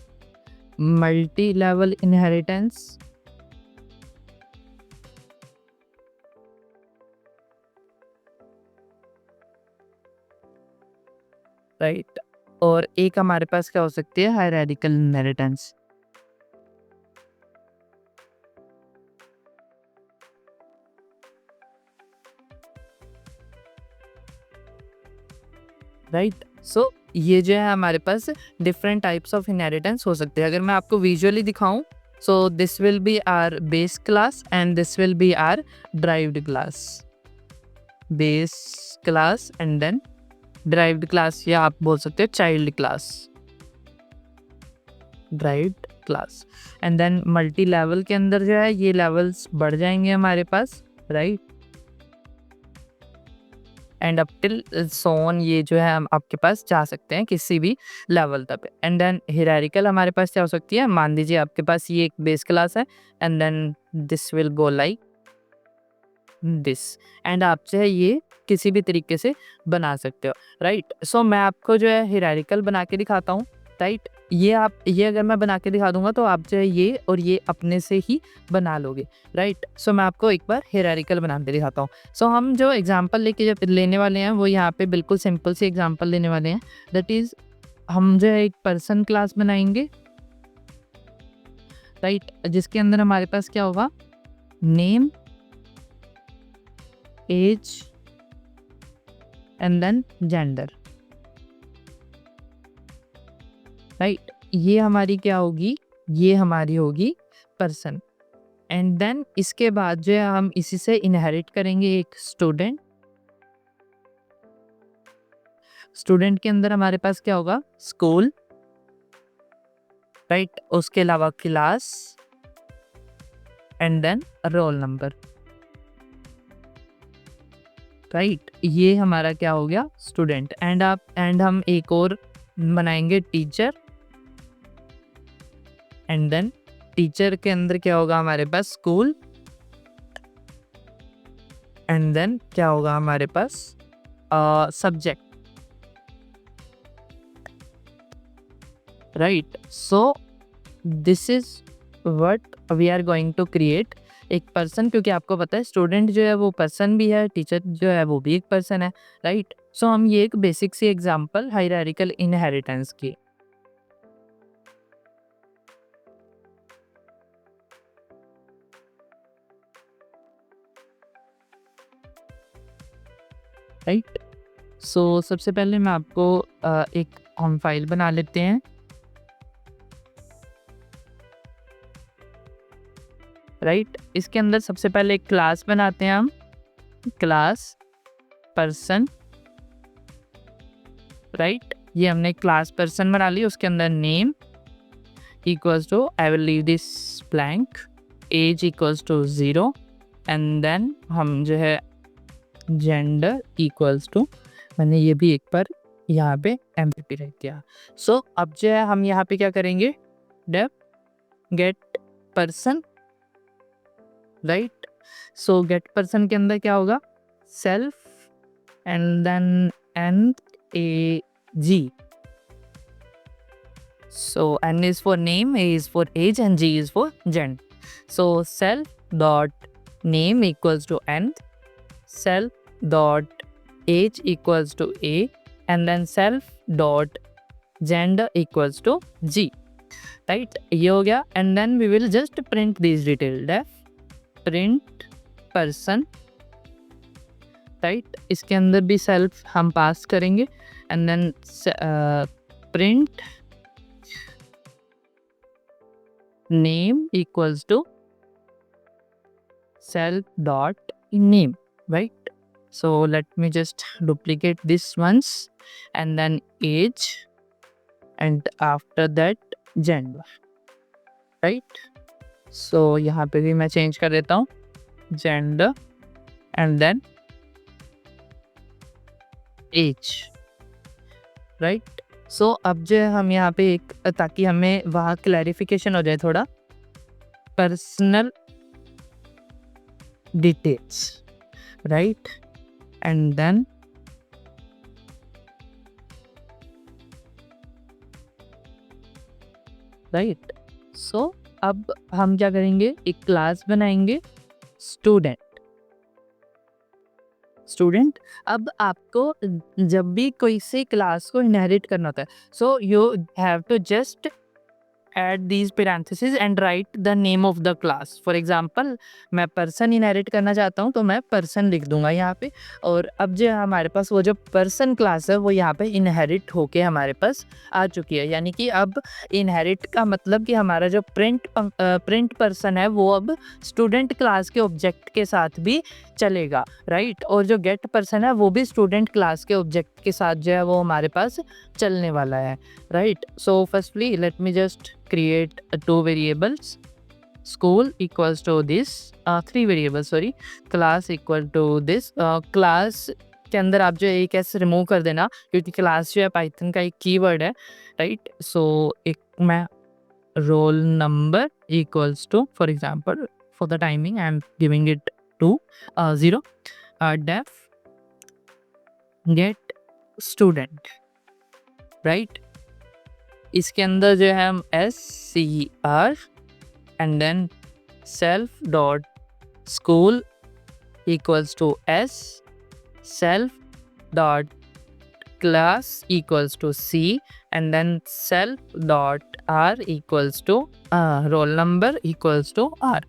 multi level inheritance, right, और एक हमारे पास क्या हो सकती है, हायरार्किकल इनहेरिटेंस, राइट। सो ये जो है हमारे पास डिफरेंट टाइप्स ऑफ इनहेरिटेंस हो सकते हैं। अगर मैं आपको विजुअली दिखाऊं, so this will be our base class and this will be our derived class, base class and then derived class, या आप बोल सकते हो child class, derived class. And then multi level के अंदर जो है ये लेवल्स बढ़ जाएंगे हमारे पास, right, and up till so on, ये जो है हम आपके पास जा सकते हैं किसी भी लेवल तक। एंड देन हिरारिकल हमारे पास क्या हो सकती है, मान लीजिए आपके पास ये एक बेस क्लास है and then this will go like this, and आप जो है ये किसी भी तरीके से बना सकते हो, राइट। सो मैं आपको जो है हिरारिकल बना के दिखाता हूँ, राइट। ये अगर मैं बना के दिखा दूंगा तो आप जो है ये और ये अपने से ही बना लोगे, राइट। सो मैं आपको एक बार हिरारिकल बना के दिखाता हूँ। सो हम जो एग्जांपल लेने वाले हैं वो यहाँ पे बिल्कुल सिंपल सी एग्जांपल लेने वाले हैं, दैट इज हम जो है एक पर्सन क्लास बनाएंगे, राइट, जिसके अंदर हमारे पास क्या होगा, name, age and then gender. Right, ये हमारी क्या होगी, ये हमारी होगी पर्सन। एंड देन इसके बाद जो है हम इसी से इनहेरिट करेंगे एक स्टूडेंट। स्टूडेंट के अंदर हमारे पास क्या होगा, स्कूल, राइट, उसके अलावा class and then roll number. Right, ये हमारा क्या हो गया, स्टूडेंट। एंड हम एक और बनाएंगे टीचर। एंड देन टीचर के अंदर क्या होगा हमारे पास, स्कूल। एंड देन क्या होगा हमारे पास, subject. Right, so this is what we are going to create, एक पर्सन, क्योंकि आपको पता है स्टूडेंट जो है वो पर्सन भी है, टीचर जो है वो भी एक पर्सन है। राइट, सो हम ये एक बेसिक सी एग्जांपल हायरार्किकल इनहेरिटेंस की। राइट, सो सबसे पहले मैं आपको एक हम फाइल बना लेते हैं। राइट, इसके अंदर सबसे पहले एक क्लास बनाते हैं हम, क्लास पर्सन। राइट, ये हमने क्लास पर्सन बना ली। उसके अंदर name equals to, I will leave this blank, age equals to 0 and then हम जो है जेंडर इक्वल्स टू, मैंने ये भी एक बार यहाँ पे एमपीपी रख दिया। सो अब जो है हम यहाँ पे क्या करेंगे, def get person. Right, so get person के अंदर क्या होगा, self and then N A G. So N is for name, A is for age and G is for gender. So self dot name equals to N, self dot age equals to A, and then self dot gender equals to G. Right, ये हो गया। And then we will just print these details. Def print person. Right, इसके अंदर भी self हम पास करेंगे and then print name equals to self dot name. Right, so let me just duplicate this once and then age and after that gender. Right, so यहाँ पे भी मैं change कर देता हूँ gender and then age. Right, सो अब जो है हम यहाँ पे एक, ताकि हमें वहाँ क्लैरिफिकेशन हो जाए थोड़ा, personal details. Right, and then right, so अब हम क्या करेंगे, एक क्लास बनाएंगे स्टूडेंट। स्टूडेंट, अब आपको जब भी कोई से क्लास को इनहेरिट करना होता है, so you have to just add these parentheses and write the name of the class. For example, मैं पर्सन इनहेरिट करना चाहता हूँ तो मैं पर्सन लिख दूंगा यहाँ पे। और अब जो हमारे पास वो जो पर्सन क्लास है वो यहाँ पे इनहेरिट होके हमारे पास आ चुकी है। यानी कि अब इनहेरिट का मतलब कि हमारा जो प्रिंट पर्सन है वो अब स्टूडेंट क्लास के ऑब्जेक्ट के साथ भी चलेगा। राइट, और जो गेट पर्सन है वो भी स्टूडेंट क्लास के ऑब्जेक्ट के साथ जो है वो हमारे पास चलने वाला है। Right, so firstly let me just create two variables, school equals to this, three variables sorry, class equal to this। class के अंदर आप जो एक ऐसे रिमूव कर देना क्योंकि क्लास जो है पाइथन का एक कीवर्ड है। राइट, सो एक मैं roll number equals to, for example for the timing I am giving it to 0, def get student. Right, इसके अंदर जो है हम SCR and then self dot school equals to S, self dot class equals to C, and then self dot R equals to roll number equals to R,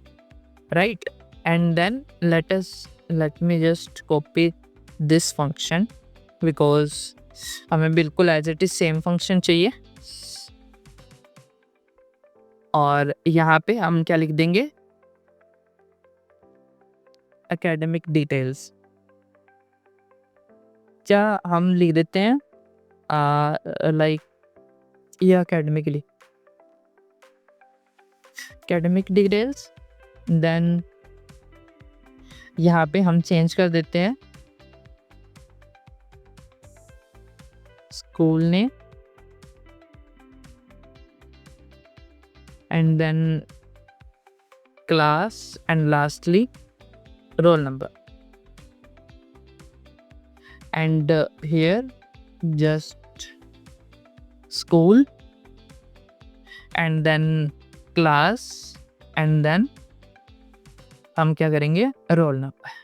right? And then let me just copy this function because हमें बिल्कुल as it is same function चाहिए। और यहाँ पे हम क्या लिख देंगे, एकेडमिक डिटेल्स। क्या हम लिख देते हैं लाइक ये एकेडमिकली एकेडमिक डिटेल्स, देन यहाँ पे हम चेंज कर देते हैं school name and then class and lastly roll number, and here just school and then class and then हम क्या करेंगे, roll number,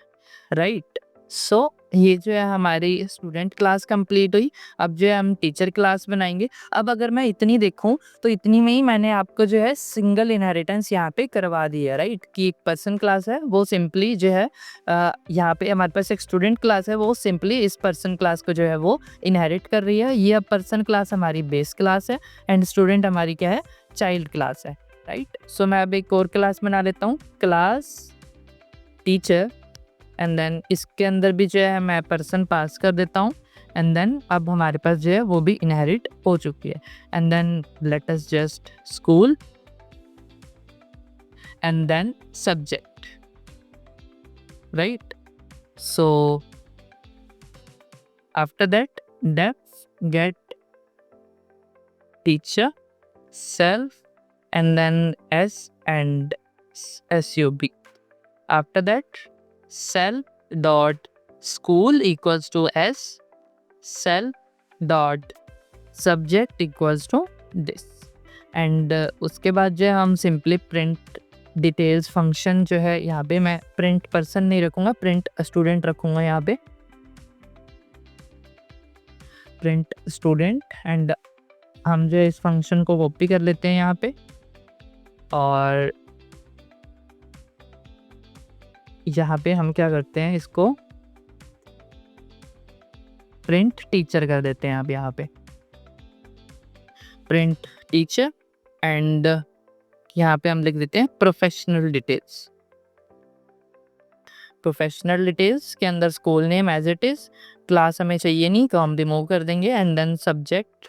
right? सो ये जो है हमारी स्टूडेंट क्लास कंप्लीट हुई। अब जो है हम टीचर क्लास बनाएंगे। अब अगर मैं इतनी देखूं तो इतनी में ही मैंने आपको जो है सिंगल इनहेरिटेंस यहाँ पे करवा दी है, राइट? कि एक पर्सन क्लास है वो सिंपली जो है यहाँ पे हमारे पास एक स्टूडेंट क्लास है वो सिंपली इस पर्सन क्लास को जो है वो इनहेरिट कर रही है। ये अब पर्सन क्लास हमारी बेस क्लास है एंड स्टूडेंट हमारी क्या है, चाइल्ड क्लास है, राइट? सो मैं अब एक और क्लास बना लेता हूँ, क्लास टीचर, एंड देन इसके अंदर भी जो है मैं पर्सन पास कर देता हूँ एंड देन अब हमारे पास जो है वो भी इनहेरिट हो चुकी है। And then let us just school and then subject, right? So after that def get teacher self and then S and SUB. After that self dot school equals to S, self dot subject equals to this, and उसके बाद जो है हम simply print details function जो है यहाँ पे मैं प्रिंट पर्सन नहीं रखूँगा, प्रिंट स्टूडेंट रखूँगा यहाँ पे, प्रिंट स्टूडेंट, एंड हम जो है इस फंक्शन को कॉपी कर लेते हैं यहाँ पे और यहाँ पे हम क्या करते हैं, इसको प्रिंट टीचर कर देते हैं। अब यहाँ पे प्रिंट टीचर एंड यहाँ पे हम लिख देते हैं प्रोफेशनल डिटेल्स। प्रोफेशनल डिटेल्स के अंदर school name as it is, class हमें चाहिए नहीं तो हम रिमूव कर देंगे, and then subject,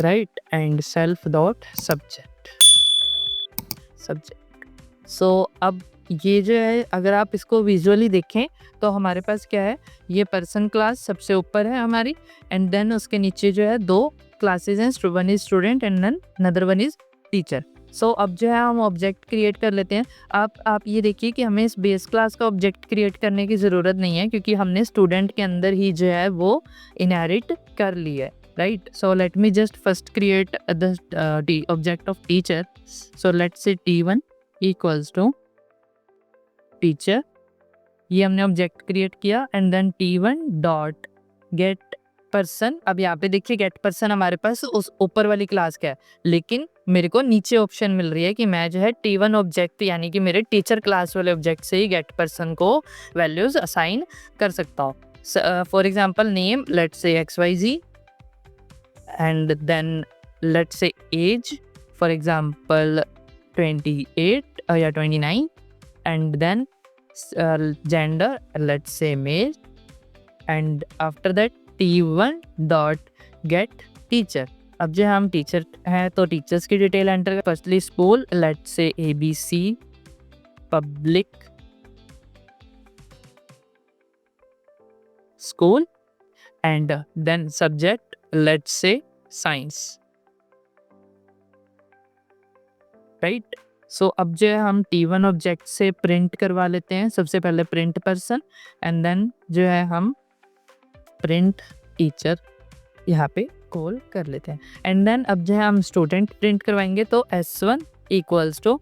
right, and self dot subject. So अब ये जो है अगर आप इसको विजुअली देखें तो हमारे पास क्या है, ये पर्सन क्लास सबसे ऊपर है हमारी एंड देन उसके नीचे जो है दो क्लासेस हैं, one is student and then another one is teacher. So अब जो है हम ऑब्जेक्ट क्रिएट कर लेते हैं। आप ये देखिए कि हमें इस बेस क्लास का ऑब्जेक्ट क्रिएट करने की ज़रूरत नहीं है क्योंकि हमने स्टूडेंट के अंदर ही जो है वो इनहेरिट कर ली है, right? So let me just first create the object of teacher. So let's say t1 equals to teacher, ये हमने ऑब्जेक्ट क्रिएट किया and then t1 dot get person. अब यहाँ पे देखिए गेट पर्सन हमारे पास उस ऊपर वाली क्लास का है, लेकिन मेरे को नीचे ऑप्शन मिल रही है कि मैं जो है t1 ऑब्जेक्ट यानी कि मेरे टीचर क्लास वाले ऑब्जेक्ट से ही गेट पर्सन को वैल्यूज असाइन कर सकता हूँ। For example name let's say XYZ and then let's say age, for example 28 or 29, and then gender let's say male, and after that t1 dot get teacher। अब जो हम teacher हैं तो teachers की detail enter, firstly school let's say ABC public school, and then subject let's say science, right? So अब जो है हम t1 ऑब्जेक्ट से प्रिंट करवा लेते हैं, सबसे पहले प्रिंट पर्सन एंड देन जो है हम प्रिंट टीचर यहाँ पे कॉल कर लेते हैं, एंड देन अब जो है हम स्टूडेंट प्रिंट करवाएंगे तो S1 equals to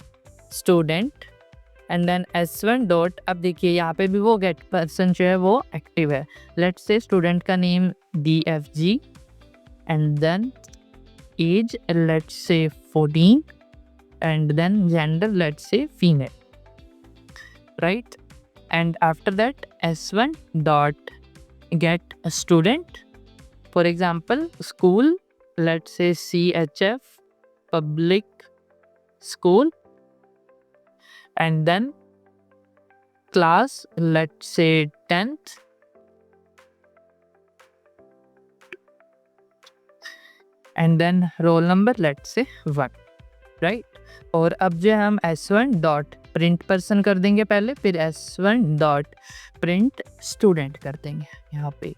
student and then S1 dot, अब देखिए यहाँ पे भी वो गेट पर्सन जो है वो एक्टिव है। लेट्स से स्टूडेंट का name DFG and then age let's say 14 and then gender let's say female, right. And after that S1 dot get a student, for example school, let's say CHF public school, and then class let's say 10th, and then roll number let's say 1, right. और अब जो हम S1 dot print person कर देंगे पहले, फिर S1 dot print student कर देंगे यहाँ पे।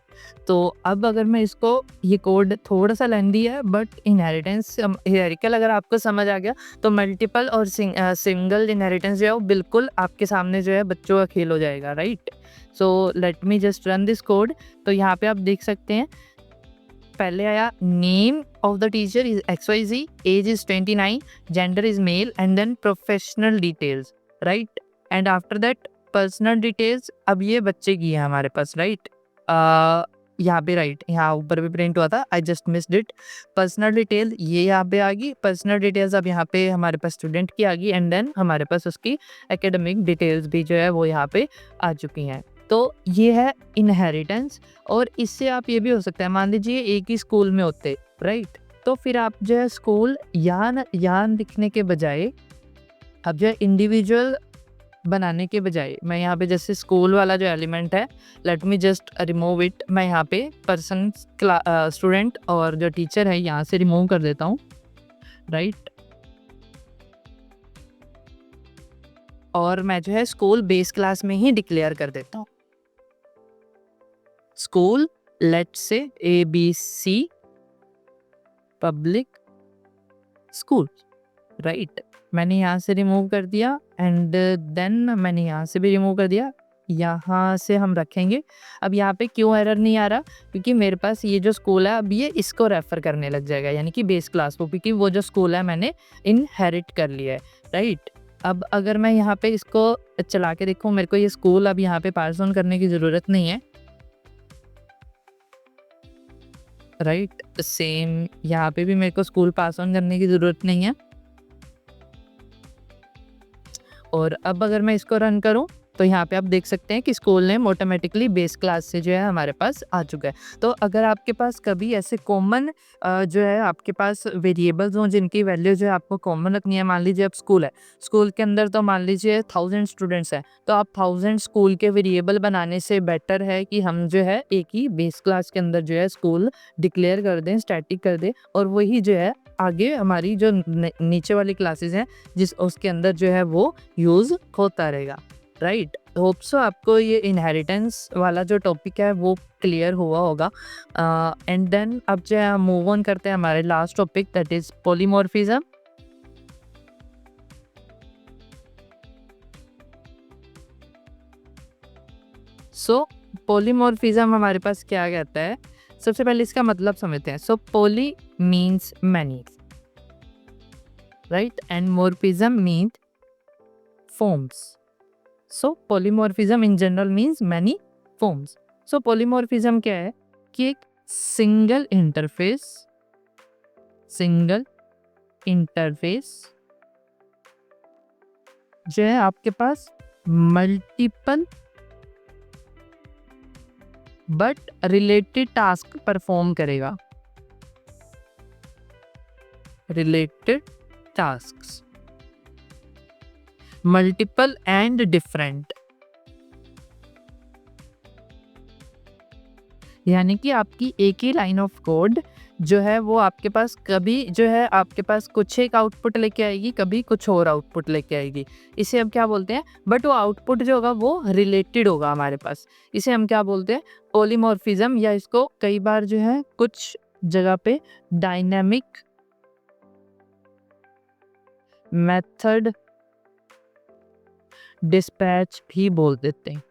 तो अब अगर मैं इसको, ये कोड थोड़ा सा लेंदी है बट इनहेरिटेंस हियरिकल अगर आपको समझ आ गया तो मल्टीपल और सिंगल इनहेरिटेंस जो है वो बिल्कुल आपके सामने जो है बच्चों का खेल हो जाएगा, right. So let me just run this code. तो यहाँ पे आप देख सकते हैं पहले आया name of the teacher is XYZ, age is 29, gender is male and then professional details, right. And after that personal details, अब ये बच्चे की है हमारे पास, राइट। यहाँ पे राइट, यहाँ ऊपर भी प्रिंट हुआ था, I just missed it. Personal detail ये यहाँ पे आ गई, पर्सनल डिटेल्स अब यहाँ पे हमारे पास स्टूडेंट की आ गई एंड देन हमारे पास उसकी एकेडमिक डिटेल्स भी जो है वो यहाँ पे आ चुकी हैं। तो ये है इनहेरिटेंस। और इससे आप ये भी हो सकता है, मान लीजिए एक ही स्कूल में होते, राइट, तो फिर आप जो है स्कूल यहाँ लिखने के बजाय अब जो है इंडिविजुअल बनाने के बजाय मैं यहाँ पे जैसे स्कूल वाला जो एलिमेंट है, late me just remove it, मैं यहाँ पे पर्सन स्टूडेंट और जो टीचर है यहाँ से रिमूव कर देता हूँ, राइट। और मैं जो है स्कूल बेस क्लास में ही डिक्लेयर कर देता हूँ, school let's say ABC public school, right. मैंने यहाँ से रिमूव कर दिया एंड देन मैंने यहाँ से भी रिमूव कर दिया, यहाँ से हम रखेंगे। अब यहाँ पे क्यों एरर नहीं आ रहा, क्योंकि मेरे पास ये जो स्कूल है अब ये इसको रेफर करने लग जाएगा, यानी कि बेस क्लास को, क्योंकि वो जो स्कूल है मैंने इनहेरिट कर लिया है, राइट। अब अगर मैं यहाँ पे इसको चला के देखूँ, मेरे को ये स्कूल अब यहाँ पे पास ऑन करने की ज़रूरत नहीं है, राइट। सेम यहाँ पे भी मेरे को स्कूल पास ऑन करने की ज़रूरत नहीं है। और अब अगर मैं इसको रन करूं तो यहाँ पे आप देख सकते हैं कि school name automatically base class से जो है हमारे पास आ चुका है। तो अगर आपके पास कभी ऐसे कॉमन जो है आपके पास वेरिएबल्स हों जिनकी वैल्यू जो है आपको कॉमन रखनी है, मान लीजिए अब स्कूल है, स्कूल के अंदर तो मान लीजिए 1000 स्टूडेंट्स हैं, तो आप 1000 स्कूल के वेरिएबल बनाने से बेटर है कि हम जो है एक ही बेस क्लास के अंदर जो है स्कूल डिक्लेयर कर दें, स्टैटिक कर दें, और वही जो है आगे हमारी जो नीचे वाली क्लासेस हैं जिस उसके अंदर जो है वो यूज़ होता रहेगा, राइट। होप सो आपको ये इनहेरिटेंस वाला जो टॉपिक है वो क्लियर हुआ होगा। एंड देन अब जो है मूव ऑन करते हैं हमारे last topic, that is polymorphism. So polymorphism हमारे पास क्या कहता है, सबसे पहले इसका मतलब समझते हैं। So poly means many, right, and morphism means forms. So polymorphism in general means many forms. So polymorphism क्या है कि एक सिंगल इंटरफेस जो है आपके पास multiple but related task perform करेगा, related tasks, multiple and different, यानी कि आपकी एक ही लाइन ऑफ कोड जो है वो आपके पास कभी जो है आपके पास कुछ एक आउटपुट लेके आएगी, कभी कुछ और आउटपुट लेके आएगी। इसे हम क्या बोलते हैं, बट वो आउटपुट जो होगा वो रिलेटेड होगा हमारे पास। इसे हम क्या बोलते हैं, पॉलीमॉर्फिज्म, या इसको कई बार जो है कुछ जगह पे डायनेमिक मेथड डिस्पैच भी बोल देते हैं,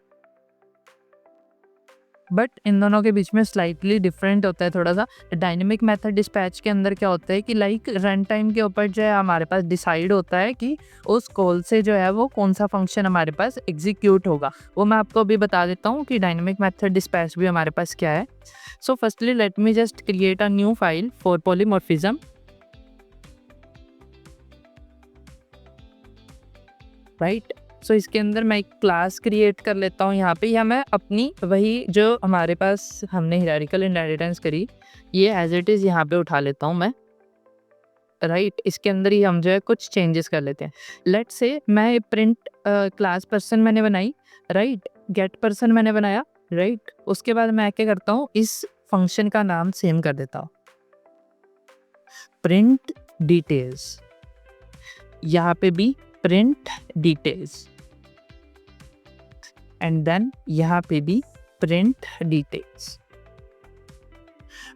बट इन दोनों के बीच में स्लाइटली डिफरेंट होता है थोड़ा सा। डायनेमिक मेथड डिस्पैच के अंदर क्या होता है कि लाइक रन टाइम के ऊपर जो है हमारे पास डिसाइड होता है कि उस कॉल से जो है वो कौन सा फंक्शन हमारे पास एग्जीक्यूट होगा। वो मैं आपको अभी बता देता हूँ कि डायनेमिक मेथड डिस्पैच भी हमारे पास क्या है। So firstly let me just create a new file for polymorphism, right. So इसके अंदर मैं एक क्लास क्रिएट कर लेता हूँ यहाँ पे, या मैं अपनी वही जो हमारे पास हमने हियरार्किकल इनहेरिटेंस करी ये एज इट इज़ यहाँ पे उठा लेता हूँ मैं, राइट। इसके अंदर ही हम जो है कुछ चेंजेस कर लेते हैं। लेट से मैं प्रिंट क्लास पर्सन मैंने बनाई, राइट, गेट पर्सन मैंने बनाया, राइट। उसके बाद मैं क्या करता हूँ, इस फंक्शन का नाम सेम कर देता हूँ, प्रिंट डिटेल्स। यहाँ पे भी प्रिंट डिटेल्स, एंड देन यहाँ पे भी प्रिंट डिटेल्स,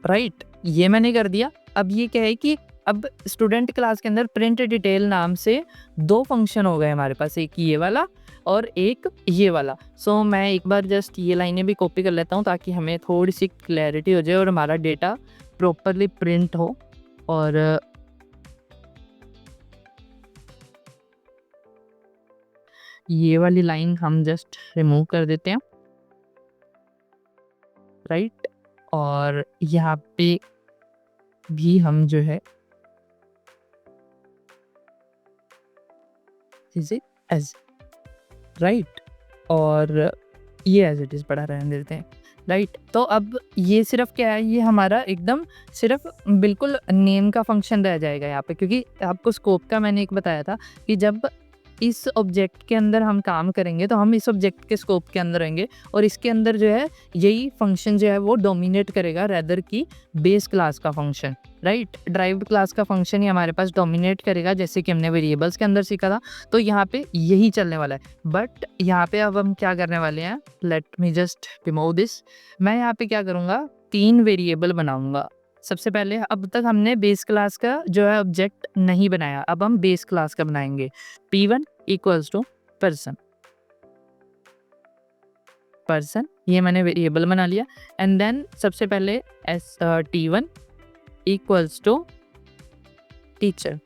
राइट। ये मैंने कर दिया। अब ये क्या है कि अब स्टूडेंट क्लास के अंदर प्रिंट डिटेल नाम से दो फंक्शन हो गए हमारे पास, एक ये वाला और एक ये वाला। सो मैं एक बार जस्ट ये लाइनें भी कॉपी कर लेता हूँ ताकि हमें थोड़ी सी क्लैरिटी हो जाए और हमारा डेटा प्रॉपरली प्रिंट हो। और ये वाली लाइन हम जस्ट रिमूव कर देते हैं, राइट। और यहाँ पे भी हम जो है इसे एज, राइट, और ये एज इट इज़ पढ़ा रहने देते हैं, राइट। तो अब ये सिर्फ क्या है, ये हमारा एकदम सिर्फ बिल्कुल नेम का फंक्शन रह जाएगा यहाँ पे, क्योंकि आपको स्कोप का मैंने एक बताया था कि जब इस ऑब्जेक्ट के अंदर हम काम करेंगे तो हम इस ऑब्जेक्ट के स्कोप के अंदर रहेंगे और इसके अंदर जो है यही फंक्शन जो है वो डोमिनेट करेगा रेदर की बेस क्लास का फंक्शन, राइट। ड्राइव्ड क्लास का फंक्शन ही हमारे पास डोमिनेट करेगा, जैसे कि हमने वेरिएबल्स के अंदर सीखा था। तो यहाँ पे यही चलने वाला है। बट यहाँ पे अब हम क्या करने वाले हैं, late me just remove this. मैं यहाँ पे क्या करूँगा, 3 वेरिएबल बनाऊंगा। सबसे पहले अब तक हमने बेस क्लास का जो है ऑब्जेक्ट नहीं बनाया, अब हम बेस क्लास का बनाएंगे। P1 equals to person, person ये मैंने वेरिएबल बना लिया। एंड देन सबसे पहले T1 equals to teacher,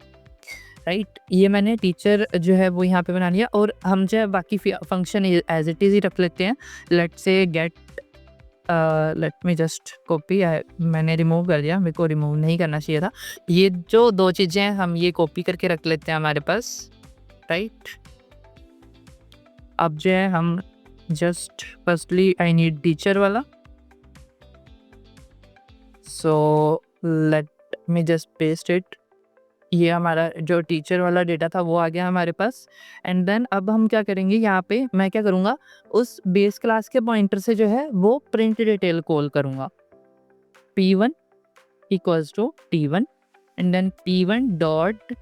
right. ये मैंने टीचर जो है वो यहाँ पे बना लिया। और हम जो है बाकी फंक्शन एज इट इज़ ही रख लेते हैं। Let say get, let me just copy, मैंने रिमूव कर दिया, मेरे को रिमूव नहीं करना चाहिए था। ये जो दो चीज़ें हैं हम ये कॉपी करके रख लेते हैं हमारे पास, राइट। अब जो है हम just firstly I need teacher वाला, so let me just paste it. ये हमारा जो टीचर वाला डेटा था वो आ गया हमारे पास। एंड देन अब हम क्या करेंगे, यहाँ पे मैं क्या करूँगा, उस बेस क्लास के पॉइंटर से जो है वो प्रिंट डिटेल कॉल करूँगा। P1 equals to T1 and then P1 dot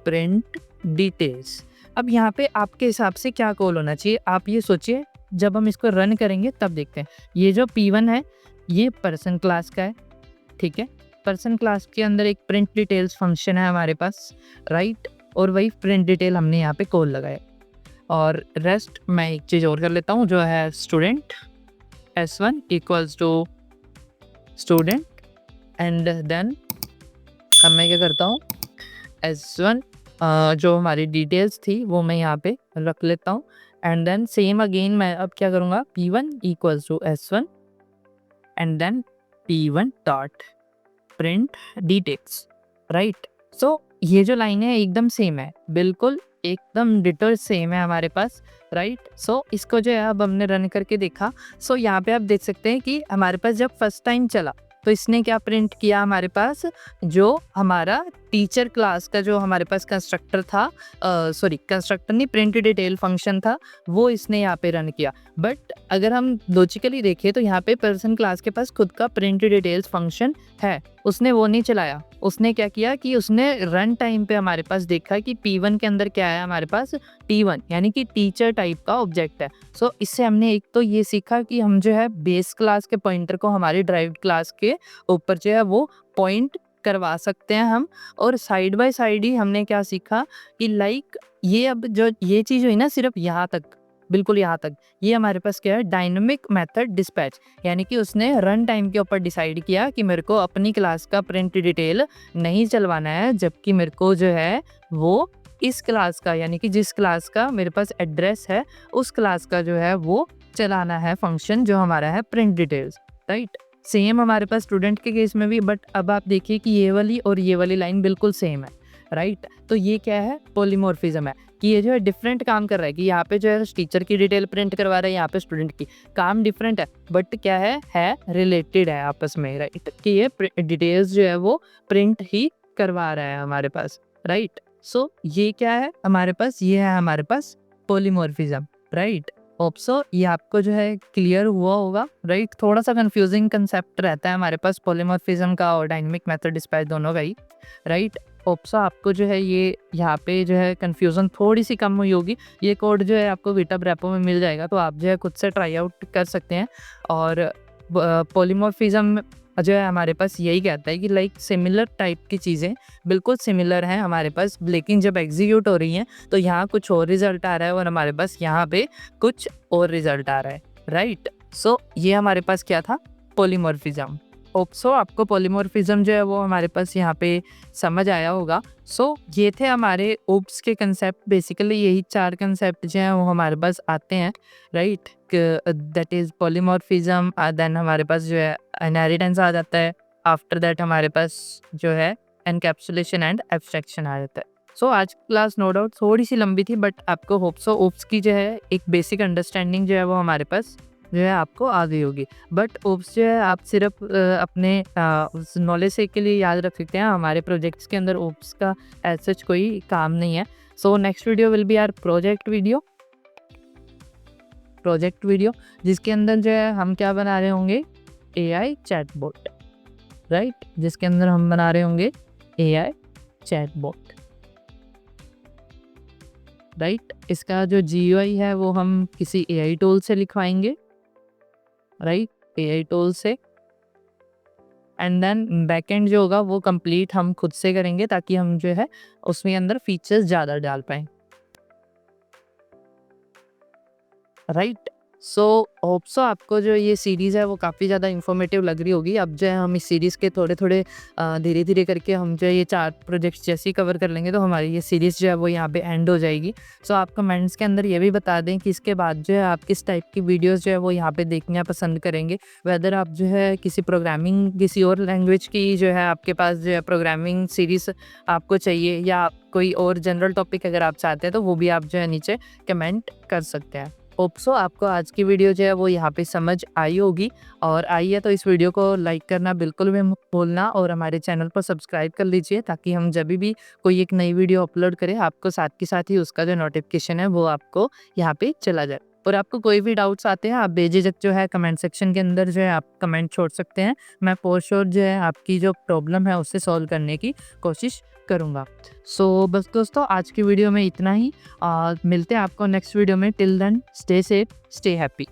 print details. अब यहाँ पे आपके हिसाब से क्या कॉल होना चाहिए, आप ये सोचिए, जब हम इसको रन करेंगे तब देखते हैं। ये जो P1 है ये पर्सन क्लास का है, ठीक है। पर्सन क्लास के अंदर एक प्रिंट डिटेल्स फंक्शन है हमारे पास, राइट। और वही प्रिंट डिटेल हमने यहाँ पे कॉल लगाया। और रेस्ट मैं एक चीज़ और कर लेता हूँ जो है student, S1 equals to student and then अब मैं क्या करता हूँ, S1 जो हमारी डिटेल्स थी वो मैं यहाँ पे रख लेता हूँ। एंड देन सेम अगेन मैं अब क्या करूँगा, P1 equals to S1 and then P1 dot print details, right. So ये जो लाइन है एकदम सेम है, बिल्कुल एकदम डिटो सेम है हमारे पास, राइट। सो इसको जो है अब हमने रन करके देखा। सो यहाँ पे आप देख सकते हैं कि हमारे पास जब फर्स्ट टाइम चला तो इसने क्या प्रिंट किया, हमारे पास जो हमारा टीचर क्लास का जो हमारे पास कंस्ट्रक्टर था, सॉरी कंस्ट्रक्टर नहीं, प्रिंट डिटेल फंक्शन था, वो इसने यहाँ पे रन किया। बट अगर हम लॉजिकली देखें तो यहाँ पे पर्सन क्लास के पास खुद का प्रिंट डिटेल्स फंक्शन है, उसने वो नहीं चलाया। उसने क्या किया कि उसने रन टाइम पे हमारे पास देखा कि P1 के अंदर क्या है, हमारे पास T1 यानी कि टीचर टाइप का ऑब्जेक्ट है। सो इससे हमने एक तो ये सीखा कि हम जो है बेस क्लास के पॉइंटर को हमारी ड्राइव्ड क्लास के ऊपर जो है वो पॉइंट करवा सकते हैं हम। और साइड बाय साइड ही हमने क्या सीखा कि लाइक ये अब जो ये चीज़ हुई ना सिर्फ यहाँ तक, बिल्कुल यहाँ तक। ये हमारे पास क्या है, डायनामिक मेथड डिस्पैच, यानी कि उसने रन टाइम के ऊपर डिसाइड किया कि मेरे को अपनी क्लास का प्रिंट डिटेल नहीं चलवाना है, जबकि मेरे को जो है वो इस क्लास का, यानी कि जिस क्लास का मेरे पास एड्रेस है उस क्लास का जो है वो चलाना है फंक्शन जो हमारा है प्रिंट डिटेल्स, राइट। सेम हमारे पास स्टूडेंट के केस में भी, बट अब आप देखिए कि ये वाली और ये वाली लाइन बिल्कुल सेम है, राइट। तो ये क्या है, पॉलीमॉर्फिज्म है कि ये जो है डिफरेंट काम कर रहा है, कि यहाँ पे जो है टीचर की डिटेल प्रिंट करवा रहा है, यहाँ पे स्टूडेंट की। काम डिफरेंट है बट क्या है रिलेटेड है आपस में, राइट, कि ये डिटेल्स जो है वो प्रिंट ही करवा रहा है हमारे पास, राइट। सो ये क्या है हमारे पास, ये है हमारे पास पॉलीमॉर्फिज्म, राइट। होप सो ये आपको जो है क्लियर हुआ होगा, राइट। थोड़ा सा कंफ्यूजिंग कंसेप्ट रहता है हमारे पास पॉलीमॉर्फिज्म का और डायनामिक मेथड डिस्पैच दोनों का ही, राइट। होप सो आपको जो है ये यहाँ पे जो है कंफ्यूजन थोड़ी सी कम हुई होगी। ये कोड जो है आपको गिटहब रेपो में मिल जाएगा, तो आप जो है खुद से ट्राई आउट कर सकते हैं। और पॉलीमॉर्फिज्म जो है हमारे पास यही कहता है कि लाइक सिमिलर टाइप की चीज़ें बिल्कुल सिमिलर हैं हमारे पास, लेकिन जब एग्जीक्यूट हो रही हैं तो यहाँ कुछ और रिजल्ट आ रहा है और हमारे पास यहाँ पे कुछ और रिजल्ट आ रहा है, राइट। सो ये हमारे पास क्या था, पॉलीमॉर्फिज्म। होप सो आपको पॉलीमॉर्फिज्म जो है वो हमारे पास यहाँ पे समझ आया होगा। सो ये थे हमारे ओप्स के कंसेप्ट, बेसिकली यही 4 कंसेप्ट जो हैं वो हमारे पास आते हैं, right. That is polymorphism, then हमारे पास जो है इनहेरिटेंस आ जाता है, आफ्टर दैट हमारे पास जो है एनकैप्सुलेशन एंड एब्स्ट्रैक्शन आ जाता है। सो आज की क्लास नो डाउट थोड़ी सी लंबी थी, बट आपको होप सो ओप्स की जो है एक बेसिक अंडरस्टैंडिंग जो है वो हमारे पास जो है आपको आ गई होगी। बट ओप्स जो है आप सिर्फ अपने उस नॉलेज से के लिए याद रख सकते हैं, हमारे प्रोजेक्ट्स के अंदर ओप्स का एज सच कोई काम नहीं है। So next video will be our project video, जिसके अंदर जो है हम क्या बना रहे होंगे, AI चैटबॉट, राइट, जिसके अंदर हम बना रहे होंगे AI चैटबॉट, राइट। इसका जो GUI है वो हम किसी AI टूल से लिखवाएंगे, राइट, AI टूल से। एंड देन बैकएंड जो होगा वो कंप्लीट हम खुद से करेंगे, ताकि हम जो है उसमें अंदर फीचर्स ज़्यादा डाल पाएँ, राइट। सो होप सो आपको जो ये सीरीज़ है वो काफ़ी ज़्यादा इन्फॉर्मेटिव लग रही होगी। अब जो है हम इस सीरीज़ के थोड़े-थोड़े धीरे धीरे करके हम जो है ये 4 प्रोजेक्ट्स जैसे ही कवर कर लेंगे, तो हमारी ये सीरीज़ जो है वो यहाँ पे एंड हो जाएगी। सो आप कमेंट्स के अंदर ये भी बता दें कि इसके बाद जो है आप किस टाइप की वीडियोज़ जो है वो यहाँ पे देखना पसंद करेंगे। वेदर आप जो है किसी और लैंग्वेज की जो है आपके पास जो है प्रोग्रामिंग सीरीज़ आपको चाहिए, या कोई और जनरल टॉपिक अगर आप चाहते हैं, तो वो भी आप जो है नीचे कमेंट कर सकते हैं। होप सो आपको आज की वीडियो जो है वो यहाँ पे समझ आई होगी, और आई है तो इस वीडियो को लाइक करना बिल्कुल भी मत भूलना, और हमारे चैनल पर सब्सक्राइब कर लीजिए, ताकि हम जब भी कोई एक नई वीडियो अपलोड करें आपको साथ के साथ ही उसका जो नोटिफिकेशन है वो आपको यहाँ पे चला जाए। और आपको कोई भी डाउट्स आते हैं आप बेझिझक जो है कमेंट सेक्शन के अंदर जो है आप कमेंट छोड़ सकते हैं। मैं फॉर श्योर जो है आपकी जो प्रॉब्लम है उससे सॉल्व करने की कोशिश करूँगा। सो बस दोस्तों आज की वीडियो में इतना ही, मिलते हैं आपको नेक्स्ट वीडियो में। Till then stay safe, stay happy.